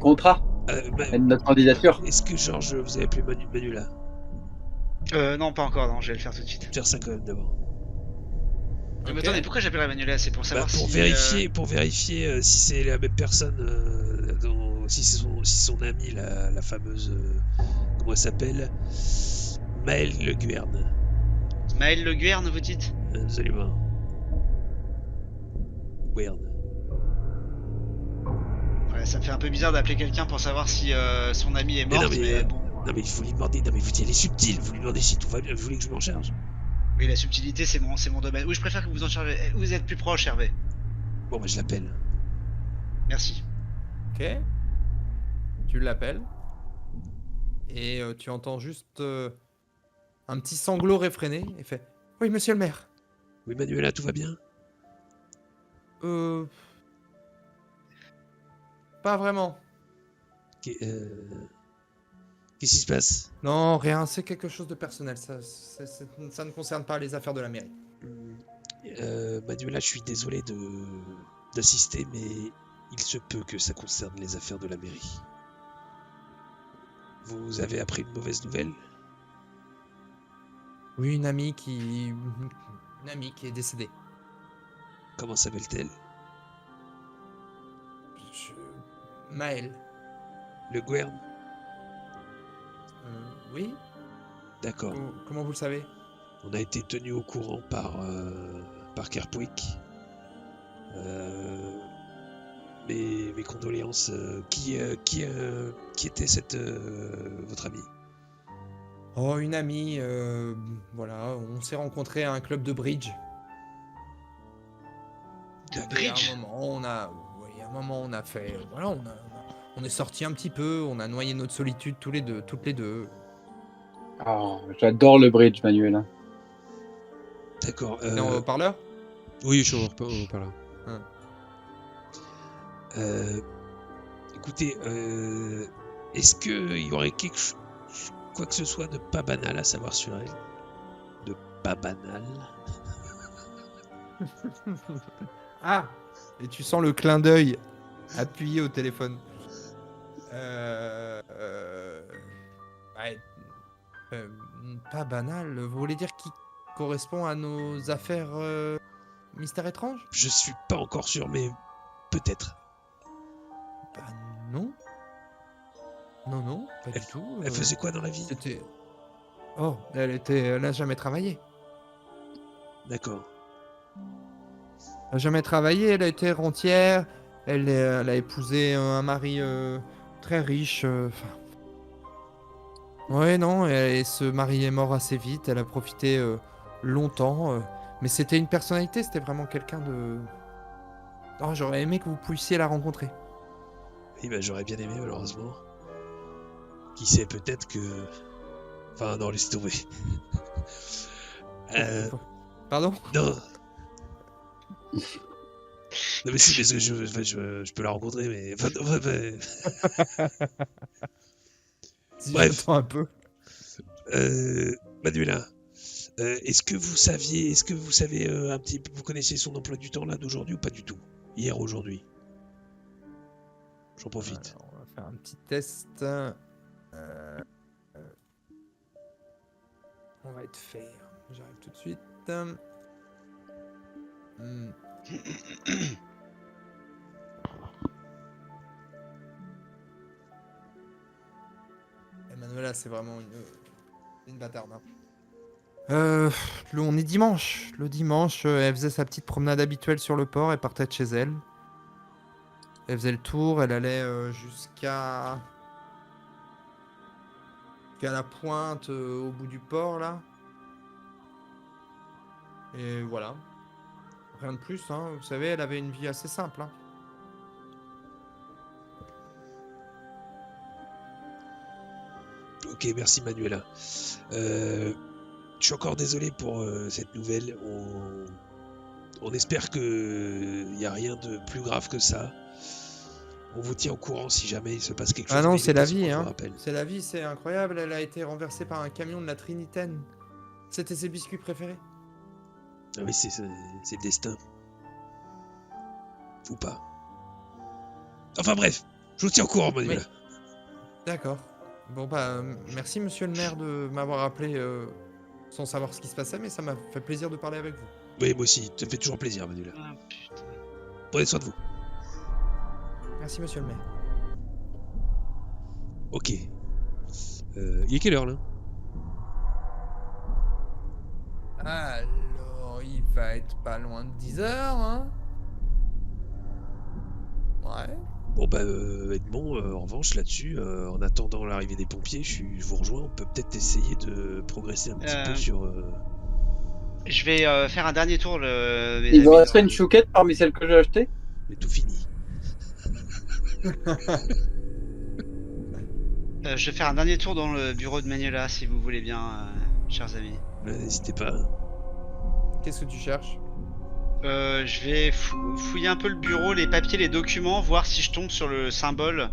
contrat, et de notre candidature.
Est-ce que Georges, vous avez appelé Manuela?
Non, pas encore, non, je vais le faire tout de suite.
Faire ça quand même d'abord.
Mais attendez, pourquoi j'appellerai Manuela? C'est pour savoir
Pour
si...
vérifier si c'est la même personne, si c'est son amie, la fameuse... comment elle s'appelle? Maëlle Le Guerne.
Maëlle Le Guerne, vous dites?
Absolument. Guerne.
Ouais, ça me fait un peu bizarre d'appeler quelqu'un pour savoir si son ami est
Mais
mort,
non, mais,
bon...
non mais il faut lui demander, non mais vous elle est subtile, vous lui demandez si tout va bien, vous voulez que je m'en charge?
Oui, la subtilité, c'est mon domaine. Oui, je préfère que vous en chargez. Vous êtes plus proche, Hervé.
Bon bah je l'appelle.
Merci.
Ok. Tu l'appelles. Et tu entends juste un petit sanglot réfréné. Et fait... Oui, monsieur le maire.
Oui Manuela, tout va bien?
Pas vraiment.
Qu'est-ce qui se passe?
Non, rien, c'est quelque chose de personnel. Ça ne concerne pas les affaires de la mairie.
Manuela, je suis désolé d'assister, mais il se peut que ça concerne les affaires de la mairie. Vous avez appris une mauvaise nouvelle?
Oui, une amie qui est décédée.
Comment s'appelle-t-elle?
Maëlle.
Le Guerne?
Oui.
D'accord.
Comment vous le savez?
On a été tenu au courant par Kerpwick. Mes condoléances. Qui était votre amie?
Oh, une amie. Voilà, on s'est rencontrés à un club de bridge.
De
Et
bridge?
à un moment, on a fait. Voilà, on est sortis un petit peu, on a noyé notre solitude toutes les deux.
Oh, j'adore le bridge, Manuela.
D'accord.
T'es en haut-parleur?
Oui, je suis par là.
Écoutez, est-ce qu'il y aurait quoi que ce soit de pas banal à savoir sur elle? De pas banal?
Ah! Et tu sens le clin d'œil appuyé au téléphone. Ouais, pas banal. Vous voulez dire qui correspond à nos affaires mystère étrange?
Je suis pas encore sûr, mais peut-être.
Bah non. Non, pas du tout.
Elle faisait quoi dans la vie?
C'était... Oh, elle a jamais travaillé.
D'accord.
Elle a jamais travaillé, elle a été rentière. Elle a épousé un mari très riche. Ouais, non, et ce mari est mort assez vite. Elle a profité longtemps. Mais c'était une personnalité, c'était vraiment quelqu'un de... Oh, j'aurais aimé que vous puissiez la rencontrer.
Oui, bah j'aurais bien aimé, malheureusement. Qui sait, peut-être que... Enfin, non, laisse tomber.
Pardon?
Non. Non, mais si, parce que je peux la rencontrer, mais...
Si
Bref.
j'attends un peu.
Manuela, est-ce que vous savez un petit peu, vous connaissez son emploi du temps là d'aujourd'hui ou pas du tout? Hier, aujourd'hui? J'en profite.
Alors, on va faire un petit test. On va être fair. J'arrive tout de suite. Manuela, c'est vraiment une bâtarde. On est dimanche. Le dimanche, elle faisait sa petite promenade habituelle sur le port. Elle partait de chez elle. Elle faisait le tour. Elle allait jusqu'à la pointe au bout du port, là. Et voilà. Rien de plus, hein. Vous savez, elle avait une vie assez simple, hein.
Ok, merci Manuela. Je suis encore désolé pour cette nouvelle. On espère que y a rien de plus grave que ça. On vous tient au courant si jamais il se passe quelque chose.
Ah non,
mais
c'est la
il est
vie,
possible qu'on
hein.
vous rappelle.
C'est la vie, c'est incroyable. Elle a été renversée par un camion de la Trinitaine. C'était ses biscuits préférés.
Ah oui, c'est le destin. Ou pas. Enfin bref, je vous tiens au courant, Manuela.
D'accord. Bon bah, merci monsieur le maire de m'avoir appelé sans savoir ce qui se passait, mais ça m'a fait plaisir de parler avec vous.
Oui, moi aussi, ça me fait toujours plaisir, Manuela.
Ah, putain.
Prenez soin de vous.
Merci monsieur le maire.
Ok. Il est quelle heure là?
Alors, il va être pas loin de 10h, hein? Ouais.
Bon bah Edmond, en revanche là-dessus, en attendant l'arrivée des pompiers, je vous rejoins, on peut peut-être essayer de progresser un petit peu sur...
Je vais faire un dernier tour.
Il vous resterait une chouquette parmi celles que j'ai achetées?
Mais tout fini.
Je vais faire un dernier tour dans le bureau de Manuela, si vous voulez bien, chers amis.
N'hésitez pas.
Qu'est-ce que tu cherches?
Je vais fouiller un peu le bureau, les papiers, les documents, voir si je tombe sur le symbole,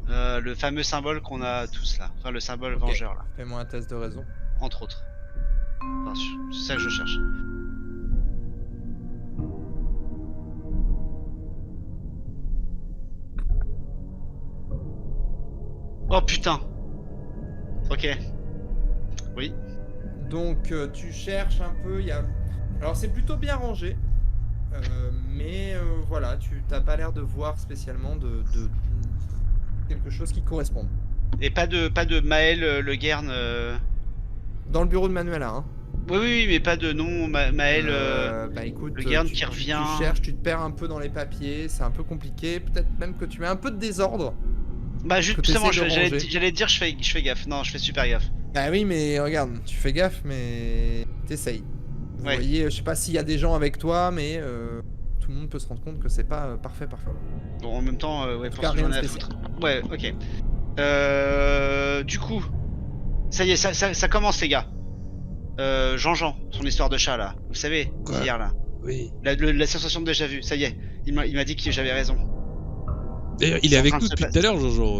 le fameux symbole qu'on a tous là, enfin le symbole
Ok.
vengeur là,
Fais-moi un test de raison.
entre autres. Enfin, c'est ça que je cherche. Oh putain. Ok. Oui.
Donc tu cherches un peu, il y a... Alors c'est plutôt bien rangé, mais voilà, tu t'as pas l'air de voir spécialement de quelque chose qui corresponde.
Et pas de Maël Le Guern.
Dans le bureau de Manuela, hein.
Oui, mais pas de nom Maël.
Bah écoute,
Le Guern
tu
qui revient.
Tu cherches, tu te perds un peu dans les papiers, c'est un peu compliqué, peut-être même que tu mets un peu de désordre.
Bah
que
justement,
t'essaies de
j'allais
ranger.
te dire je fais gaffe. Non, je fais super gaffe.
Bah oui, mais regarde, tu fais gaffe, mais t'essayes. Vous
Ouais.
voyez, je sais pas s'il y a des gens avec toi, mais tout le monde peut se rendre compte que c'est pas parfait.
Bon, en même temps, ouais, pour
cas,
ce que
rien
j'en ai
de
à
spécial.
foutre. Ouais, ok. Du coup, ça y est, ça commence les gars. Jean-Jean, son histoire de chat là, vous savez,
Quoi
d'hier là.
Oui.
La sensation de déjà vu, ça y est, il m'a dit que j'avais raison.
D'ailleurs, il
C'est
est
en
avec
train de
nous
se
depuis
passer.
tout à l'heure, Jean-Jean,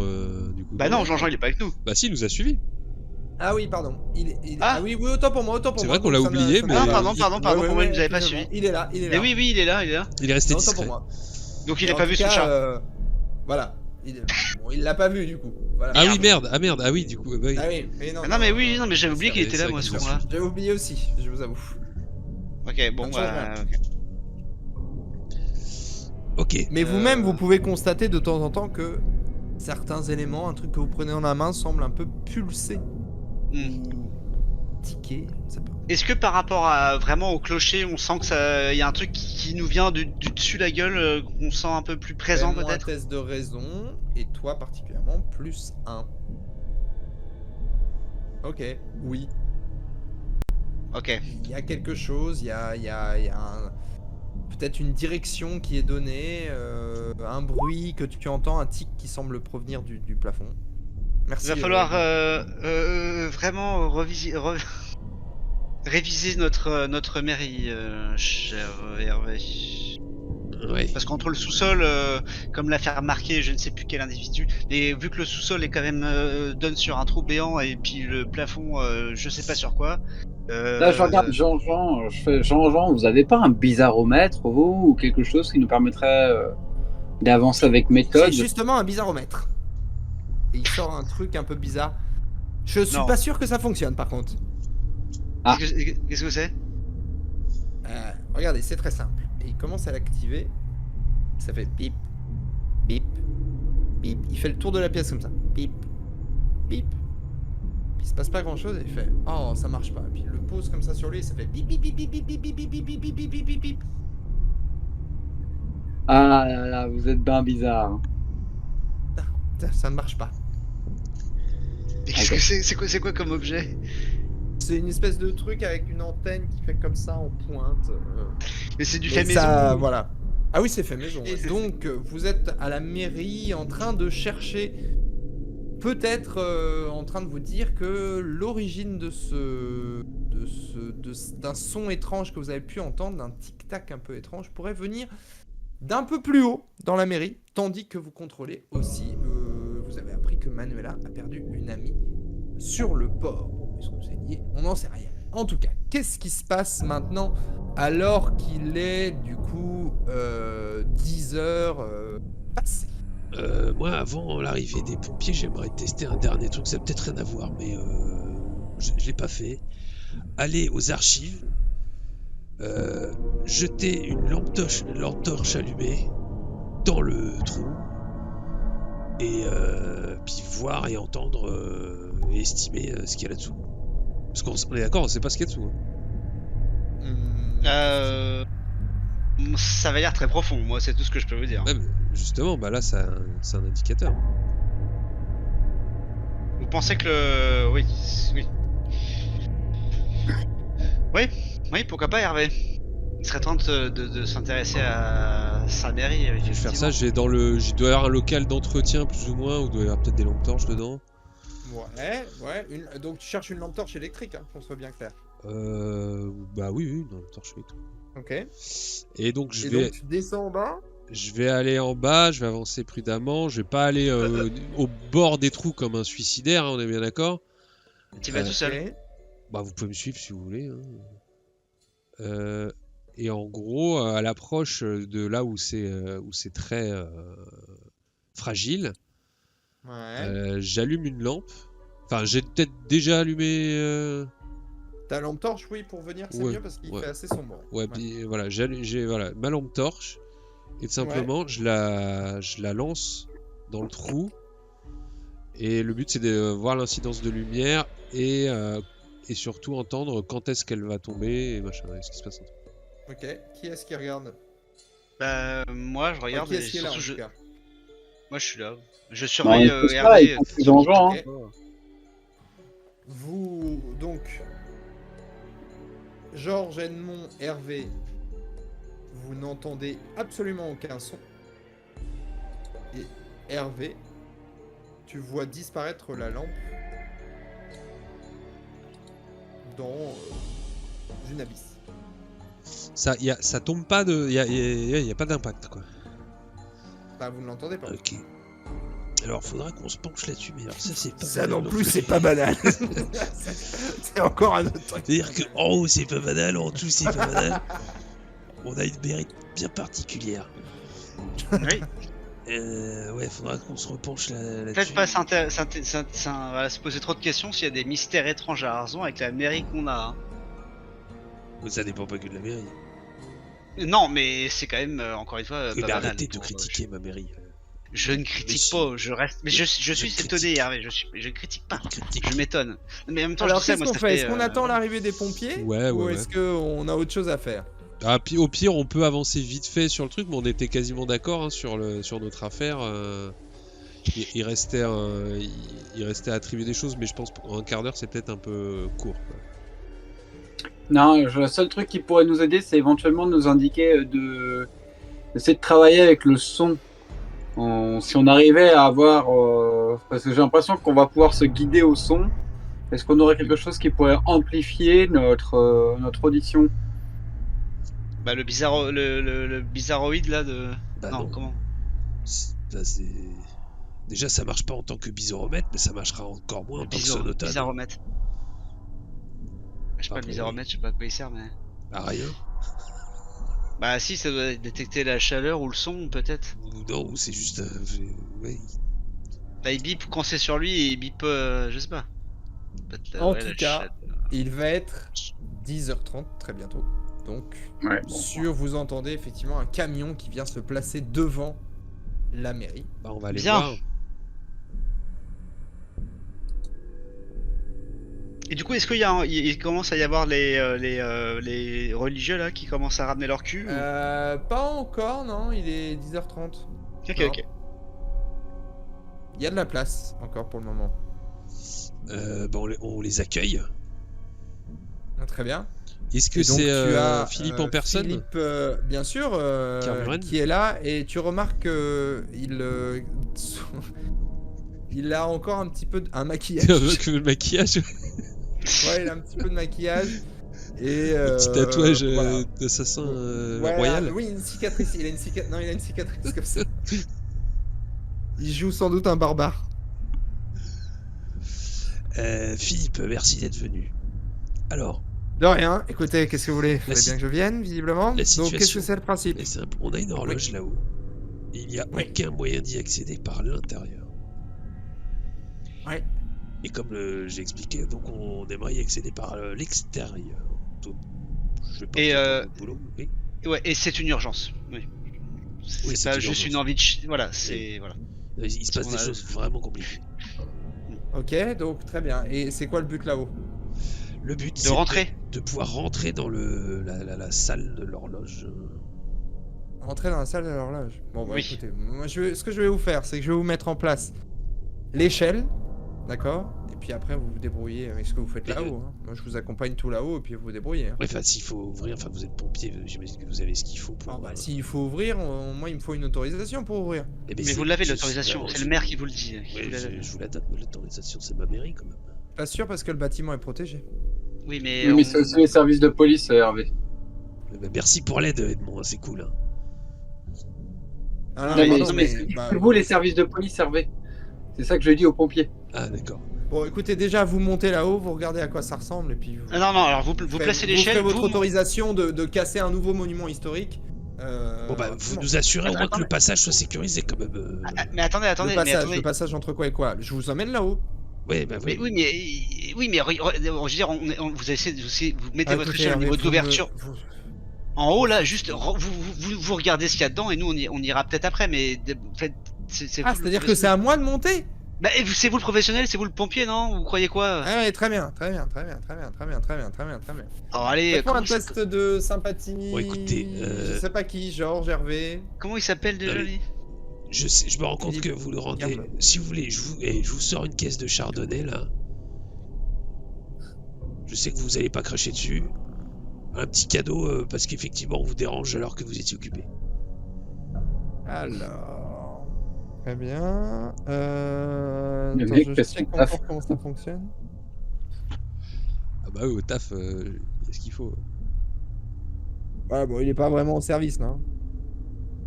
du coup.
Bah non, Jean-Jean il est pas avec nous.
Bah si, il nous a suivis.
Ah oui, pardon.
Ah.
Ah oui, autant pour moi.
C'est vrai qu'on l'a oublié, mais-
Ah, pardon, pour moi, il nous avait pas
excusez-moi.
suivi.
Il est là.
Mais oui, il est là.
Il est resté
Non, autant pour
discret.
moi.
Donc il
Et
a
en
pas
tout
vu
cas,
son chat.
Voilà. Il l'a pas vu du coup. Voilà.
Ah oui, merde, ah oui, du coup, bah oui.
Ah oui, mais non.
Ah non, mais oui, non, mais j'avais oublié
c'est
qu'il
vrai,
était
c'est
là,
vrai
moi, à
qu'il
ce
est
moment-là.
J'avais oublié aussi, je vous avoue.
Ok, bon,
Ça ne change
bah.
rien.
Ok.
Ok.
Mais vous-même, vous pouvez constater de temps en temps que certains éléments, un truc que vous prenez en la main, semble un peu pulser
Hmm.
ou tiquer, je ne sais pas.
Est-ce que par rapport à vraiment au clocher, on sent que ça, y a un truc qui nous vient du dessus la gueule, qu'on sent un peu plus présent
Fais-moi un
peut-être?
test de raison, et toi particulièrement, plus 1. Ok, oui.
Ok.
Il y a quelque chose, il y a peut-être une direction qui est donnée, un bruit que tu entends, un tic qui semble provenir du plafond. Merci.
Il va falloir vraiment réviser notre mairie, cher Hervé.
Ouais.
Parce qu'entre le sous-sol, comme l'a fait remarquer je ne sais plus quel individu, et vu que le sous-sol est quand même donne sur un trou béant et puis le plafond, je sais pas sur quoi.
Là, je regarde Jean-Jean, je fais Jean-Jean, vous avez pas un bizarromètre, vous, ou quelque chose qui nous permettrait d'avancer avec méthode?
C'est justement un bizarromètre. Et il sort un truc un peu bizarre. Je suis
Non.
pas sûr que ça fonctionne par contre.
Ah.
Qu'est-ce que c'est?
Regardez, c'est très simple. Et il commence à l'activer. Ça fait bip, bip, bip. Il fait le tour de la pièce comme ça. Bip, bip. Puis il se passe pas grand chose et il fait oh ça marche pas. Et puis il le pose comme ça sur lui et ça fait bip bip bip bip bip bip bip bip bip bip bip bip bip bip.
Ah là là, vous êtes bien bizarre.
Ça ne marche pas.
Et qu'est-ce que c'est? C'est quoi comme objet?
C'est une espèce de truc avec une antenne qui fait comme ça en pointe.
Mais c'est du
Mais
fait maison.
ça, voilà. Ah oui, c'est fait maison.
Et
Ouais. Donc, vous êtes à la mairie en train de chercher, peut-être en train de vous dire que l'origine d'un son étrange que vous avez pu entendre, d'un tic-tac un peu étrange, pourrait venir d'un peu plus haut dans la mairie, tandis que vous contrôlez aussi. Vous avez appris que Manuela a perdu une amie sur le port. Est-ce que c'est lié? On n'en sait rien. En tout cas, qu'est-ce qui se passe maintenant alors qu'il est du coup 10 heures passées?
Moi, avant l'arrivée des pompiers, j'aimerais tester un dernier truc. Ça n'a peut-être rien à voir, mais je l'ai pas fait. Aller aux archives, jeter une lampe torche allumée dans le trou, et puis voir et entendre et estimer ce qu'il y a là-dessous. Parce qu'on est d'accord, on sait pas ce qu'il y a dessous.
Ça va l'air très profond, moi c'est tout ce que je peux vous dire.
Ouais, mais justement, bah là, c'est un indicateur.
Vous pensez que le... Oui. Oui, pourquoi pas Hervé. Il serait temps de s'intéresser à sa mairie.
Je vais faire ça, il doit y avoir un local d'entretien plus ou moins, ou il doit y avoir peut-être des lampes torches dedans.
Ouais. Donc tu cherches une lampe torche électrique, hein, qu'on soit bien clair.
Bah oui, une lampe torche électrique.
Ok.
Et donc
donc tu descends en bas.
Je vais aller en bas, je vais avancer prudemment, je vais pas aller au bord des trous comme un suicidaire, hein, on est bien d'accord.
Tu vas tout seul.
Ok.
Bah vous pouvez me suivre si vous voulez. Hein. Et en gros, à l'approche de là où c'est très fragile,
Ouais.
j'allume une lampe. Enfin, j'ai peut-être déjà allumé.
Ta lampe torche, oui, pour venir, c'est
Ouais,
mieux parce qu'il
ouais.
fait assez sombre.
Ouais, puis voilà, j'ai voilà, ma lampe torche. Et tout simplement, je la lance dans le trou. Et le but, c'est de voir l'incidence de lumière et surtout entendre quand est-ce qu'elle va tomber et machin, et ce qui se passe.
Ok. Qui est-ce qui regarde?
Moi je regarde
Qui
et
est-ce qui est là en
surtout
tout cas?
moi je suis là. Je surveille
on est tous là,
Hervé.
y compris Jean-Jean, hein.
Ok. Vous, donc, Georges, Edmond, Hervé, vous n'entendez absolument aucun son. Et Hervé, tu vois disparaître la lampe dans une abysse.
Ça tombe pas de. Y a pas d'impact, quoi.
Bah, vous ne l'entendez pas.
Ok. Alors, faudra qu'on se penche là-dessus, mais alors ça, c'est pas
Ça
banal
non plus, c'est pas banal. C'est encore un autre truc.
C'est-à-dire qu'en haut, c'est pas banal, en dessous, c'est pas banal. On a une mérite bien particulière.
Oui.
Ouais, faudra qu'on se repenche là-dessus.
Peut-être pas voilà, se poser trop de questions s'il y a des mystères étranges à Arzon avec la mairie qu'on a.
Ça dépend pas que de la mairie.
Non, mais c'est quand même, encore une fois,
Oui,
pas
mais
banal
arrêtez de
pour,
critiquer ma mairie.
Je ne critique
si.
pas, je reste. Mais je suis
critique.
étonné, Hervé, je ne critique pas.
Critique.
Je m'étonne. Mais en même temps,
Alors
je dis ça,
qu'est-ce
moi,
qu'on
ça
fait? Est-ce qu'on attend
voilà.
l'arrivée des pompiers?
Ouais,
Ou
ouais,
est-ce qu'on a autre chose à faire?
Ah, puis au pire, on peut avancer vite fait sur le truc, mais on était quasiment d'accord hein, sur notre affaire. Il restait à attribuer des choses, mais je pense qu'un quart d'heure, c'est peut-être un peu court. Quoi.
Non, le seul truc qui pourrait nous aider, c'est éventuellement de nous indiquer d'essayer de travailler avec le son. Si on arrivait à avoir... parce que j'ai l'impression qu'on va pouvoir se guider au son. Est-ce qu'on aurait quelque chose qui pourrait amplifier notre audition?
Bah, le bizarroïde là de.
Bah
non,
non.
comment?
Déjà, ça marche pas en tant que bizarromètre, mais ça marchera encore moins en tant que sonotone.
Bizarromètre. Je sais pas, le bizarromètre, je sais pas à quoi il sert, mais.
Bah, rien.
Bah, si, ça doit détecter la chaleur ou le son, peut-être.
Ou non, ou c'est juste. Ouais.
Bah, il bip quand c'est sur lui et il bip, je sais pas.
En tout cas, il va être 10h30 très bientôt. Donc,
Ouais,
vous entendez effectivement un camion qui vient se placer devant la mairie.
Bah, on va aller
Bien.
voir.
Et du coup, est-ce il commence à y avoir les religieux là qui commencent à ramener leur cul ou...
Pas encore, non, il est 10h30.
Ok,
non.
ok.
Il y a de la place encore pour le moment.
Bah, on les accueille.
Ah, très bien.
Est-ce que
Et donc,
c'est
tu as,
Philippe en personne?
Philippe, bien sûr,
Carburen
qui est là, et tu remarques qu'il il a encore un petit peu un maquillage.
Que le maquillage?
Ouais, il a un petit peu de maquillage. Et
Un petit tatouage
voilà.
d'assassin
Ouais,
royal?
oui, une cicatrice. Il a une cicatrice. Non, il a une cicatrice comme ça. Il joue sans doute un barbare.
Philippe, merci d'être venu. Alors,
De rien. Écoutez, qu'est-ce que vous voulez? Vous voulez bien que je vienne, visiblement. Donc,
situation
qu'est-ce que c'est le principe?
est simple. On a une horloge là-haut. Et il n'y a
Oui.
aucun moyen d'y accéder par l'intérieur.
Ouais.
Et comme j'ai expliqué, donc on aimerait y accéder par l'extérieur. Donc, je vais pas
Et,
faire mon boulot. Oui.
Ouais, et c'est une urgence. Oui. C'est
Oui, c'est
pas
une
juste
urgence.
une envie de. Voilà, c'est. Voilà.
Il se passe des choses vraiment compliquées.
Ok, donc très bien. Et c'est quoi le but là-haut?
Le but,
De
c'est
rentrer.
de pouvoir rentrer dans la salle de l'horloge.
Entrer dans la salle de l'horloge. Bon, bah
Oui.
écoutez, moi, ce que je vais vous faire, c'est que je vais vous mettre en place l'échelle, d'accord? Et puis après, vous vous débrouillez avec ce que vous faites
Et
là-haut. Hein. Moi, je vous accompagne tout là-haut, et puis vous vous débrouillez. Hein.
Ouais, enfin, s'il faut ouvrir, enfin, vous êtes pompier, j'imagine que vous avez ce qu'il faut pour.
Ah, bah, s'il faut ouvrir, moi, il me faut une autorisation pour ouvrir.
Eh ben,
Mais
c'est-
vous l'avez
je-
l'autorisation,
bah,
c'est
je-
le maire qui vous le dit. qui
Ouais,
vous la donne.
je vous la donne, mais l'autorisation, c'est ma mairie quand même.
Pas sûr parce que le bâtiment est protégé.
Oui, mais.
Oui, mais c'est aussi les services de police, Hervé.
Bah, merci pour l'aide, Edmond, hein, c'est cool. Hein.
Ah,
Non, mais,
pardon, bah,
c'est vous les services de police, Hervé. C'est ça que je dis aux pompiers.
Ah, d'accord.
Bon, écoutez, déjà, vous montez là-haut, vous regardez à quoi ça ressemble, et puis vous...
Ah, non, non, alors vous
ferez-
placez
vous
l'échelle.
ferez votre
vous-
autorisation de casser un nouveau monument historique.
Bon, bah, vous
bon.
nous assurez au moins que
Attends,
le passage soit sécurisé quand même.
Ah, mais attendez,
Le passage entre quoi et quoi? Je vous emmène là-haut.
Ouais, bah
Mais
oui.
oui, mais je veux dire, vous essayez, vous mettez votre
Écoutez,
échelle au
Hervé,
niveau de
vous me-
l'ouverture.
vous-
En haut là, juste vous regardez ce qu'il y a dedans et nous on ira peut-être après, mais faites, c'est
Ah,
vous le
c'est-à-dire que c'est à moi de monter?
Bah, et c'est vous le professionnel, c'est vous le pompier, non? Vous croyez quoi?
Ah ouais, très bien. Alors
allez,
faites-moi un
comment,
test de sympathie.
Bon, écoutez,
Je sais pas qui, Georges, Hervé.
comment il s'appelle déjà
Allez.
lui?
Je me rends compte
Philippe,
que vous le rendez.
regarde.
Si vous voulez, je vous sors une caisse de chardonnay là. Je sais que vous allez pas cracher dessus. Un petit cadeau parce qu'effectivement on vous dérange alors que vous étiez occupé.
Alors. Très bien.
Le
Attends,
mec
je
fait
check
son taf.
encore comment ça fonctionne.
Ah bah oui, au taf, il y a ce qu'il faut.
Ouais, bon, il est pas vraiment en service, non?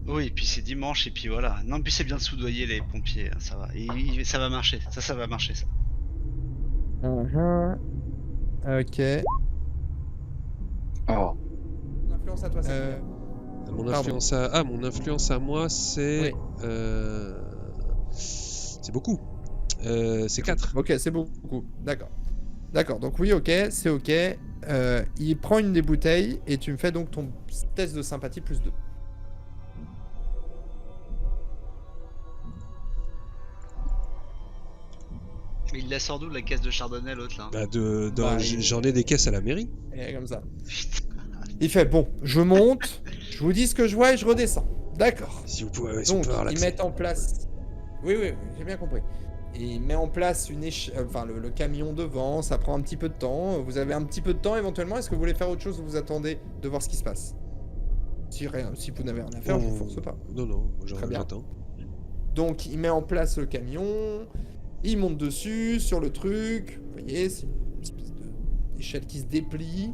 Oui, et puis c'est dimanche et puis voilà. Non, puis c'est bien de soudoyer les pompiers, hein, ça va. Ça va marcher, ça va marcher ça.
Ok.
Oh.
Influence à toi, ça.
Mon
Pardon.
influence à moi, c'est...
Oui.
C'est beaucoup. C'est 4.
Ok, c'est beaucoup. D'accord. D'accord, donc oui, ok, c'est ok. Il prend une des bouteilles et tu me fais donc ton test de sympathie plus 2.
Mais il la sort d'où la caisse de chardonnay l'autre là?
J'en ai des caisses à la mairie.
Et comme ça. Il fait bon, je monte, je vous dis ce que je vois et je redescends. D'accord.
Si vous pouvez,
Donc,
avoir
ils
l'accès.
mettent en place. Oui, j'ai bien compris. Et il met en place une enfin, le camion devant, ça prend un petit peu de temps. Vous avez un petit peu de temps éventuellement. Est-ce que vous voulez faire autre chose ou vous attendez de voir ce qui se passe? Si vous n'avez rien à faire, je vous force pas.
Non, moi
Très bien.
j'attends.
Donc, il met en place le camion, il monte dessus, sur le truc. Vous voyez, c'est une espèce d'échelle qui se déplie.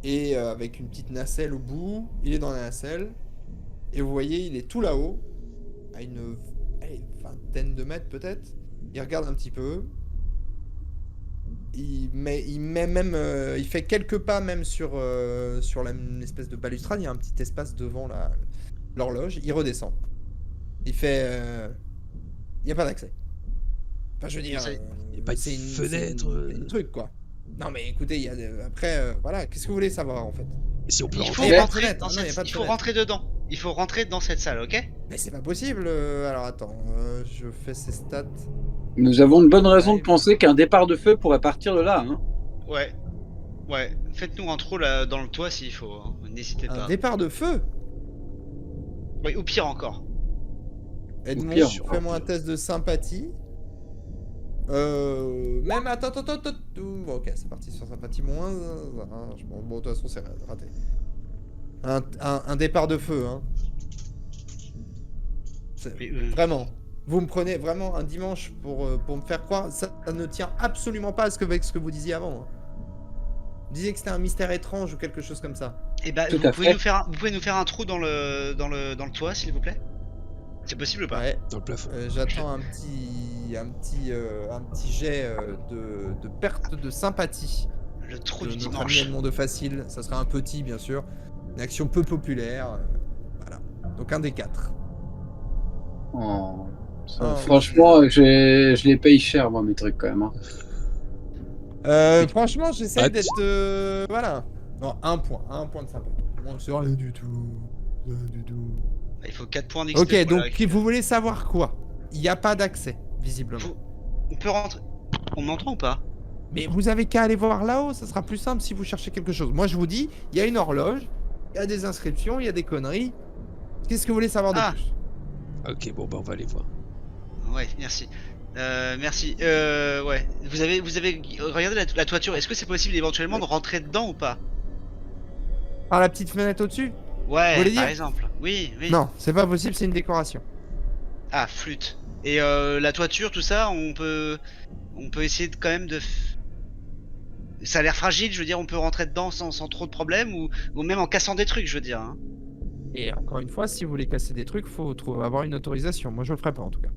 Et avec une petite nacelle au bout, il est dans la nacelle. Et vous voyez, il est tout là-haut, à une vingtaine de mètres peut-être. Il regarde un petit peu. Il met même, il fait quelques pas même sur une espèce de balustrade. Il y a un petit espace devant l'horloge. Il redescend. Il fait, il n'y a pas d'accès. Enfin, je veux dire,
Il n'y a pas de fenêtre.
C'est un truc quoi. Non mais écoutez, il y a après, voilà, qu'est-ce que vous voulez savoir en fait?
Et si on peut
Il faut
rentrer.
rentrer
fenêtre,
dans
non, il y a
cette...
pas de
Il faut
fenêtre.
rentrer dedans. Il faut rentrer dans cette salle, ok?
Mais c'est pas possible. Alors attends, je fais ses stats.
Nous avons une bonne raison de penser qu'un départ de feu pourrait partir de là. Hein.
Ouais. Ouais. Faites-nous un trou là dans le toit s'il faut. Hein. N'hésitez
Un
pas.
départ de feu?
Oui, ou pire encore.
Edmond,
pire.
fais-moi un test de sympathie. Même attends. Bon, ok, c'est parti sur sympathie moins. Bon, de toute façon, c'est raté. Un départ de feu, hein.
Mais,
Vraiment. Vous me prenez vraiment un dimanche pour me faire croire. Ça ne tient absolument pas à ce que vous disiez avant. Hein. Vous disiez que c'était un mystère étrange ou quelque chose comme ça.
Et bah,
Tout
vous
à
pouvez,
fait.
vous pouvez nous faire un trou dans le toit, s'il vous plaît? C'est possible ou pas?
Ouais.
Dans le plafond.
J'attends un petit jet de perte de sympathie.
Le trou
De
du
notre ami
dimanche.
Edmond de Facile. Ça sera un petit, bien sûr. Une action peu populaire. Voilà. Donc un des 4.
Oh, ça,
Oh,
franchement, je les paye cher, moi, mes trucs, quand même. Hein.
Franchement, j'essaie
Ah,
d'être... voilà. Non, un point de sympathie. Moi, c'est rien du tout. Rien du tout.
Il faut 4 points d'XP.
Ok,
pour la
donc
récupérer.
vous voulez savoir quoi? Il n'y a pas d'accès, visiblement.
On peut rentrer. On m'entend ou pas?
Mais vous avez qu'à aller voir là-haut, ça sera plus simple si vous cherchez quelque chose. Moi, je vous dis, il y a une horloge, il y a des inscriptions, il y a des conneries. Qu'est-ce que vous voulez savoir de
Ah.
plus?
Ok, bon, bah on va aller voir.
Ouais, merci. Merci. Ouais. Vous avez regardé la toiture. Est-ce que c'est possible éventuellement de rentrer dedans ou pas?
Par la petite fenêtre au-dessus?
Ouais,
Vous voulez
par
dire
exemple. Oui.
Non, c'est pas possible, c'est une décoration.
Ah, flûte. Et la toiture, tout ça, on peut essayer quand même de. Ça a l'air fragile, je veux dire, on peut rentrer dedans sans trop de problèmes ou même en cassant des trucs, je veux dire. Hein.
Et encore une fois, si vous voulez casser des trucs, faut avoir une autorisation. Moi, je le ferai pas en tout cas.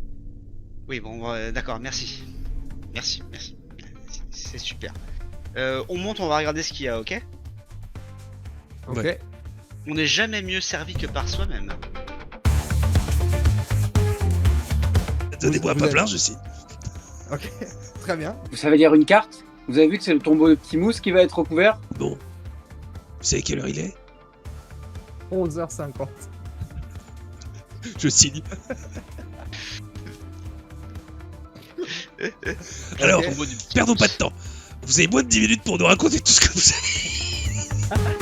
Oui, bon, d'accord, merci. Merci. C'est super. On monte, on va regarder ce qu'il y a, ok?
Ok.
Ouais.
On n'est jamais mieux servi que par soi-même.
Donnez-moi un
vous
peu
êtes-
plein, je sais.
Ok. Très bien.
Vous savez lire une carte? Vous avez vu que c'est le tombeau de Petit Mousse qui va être recouvert?
Bon. Vous savez quelle heure il est?
11h50.
Je signe. Alors,
Ok.
perdons pas de temps. Vous avez moins de 10 minutes pour nous raconter tout ce que vous savez.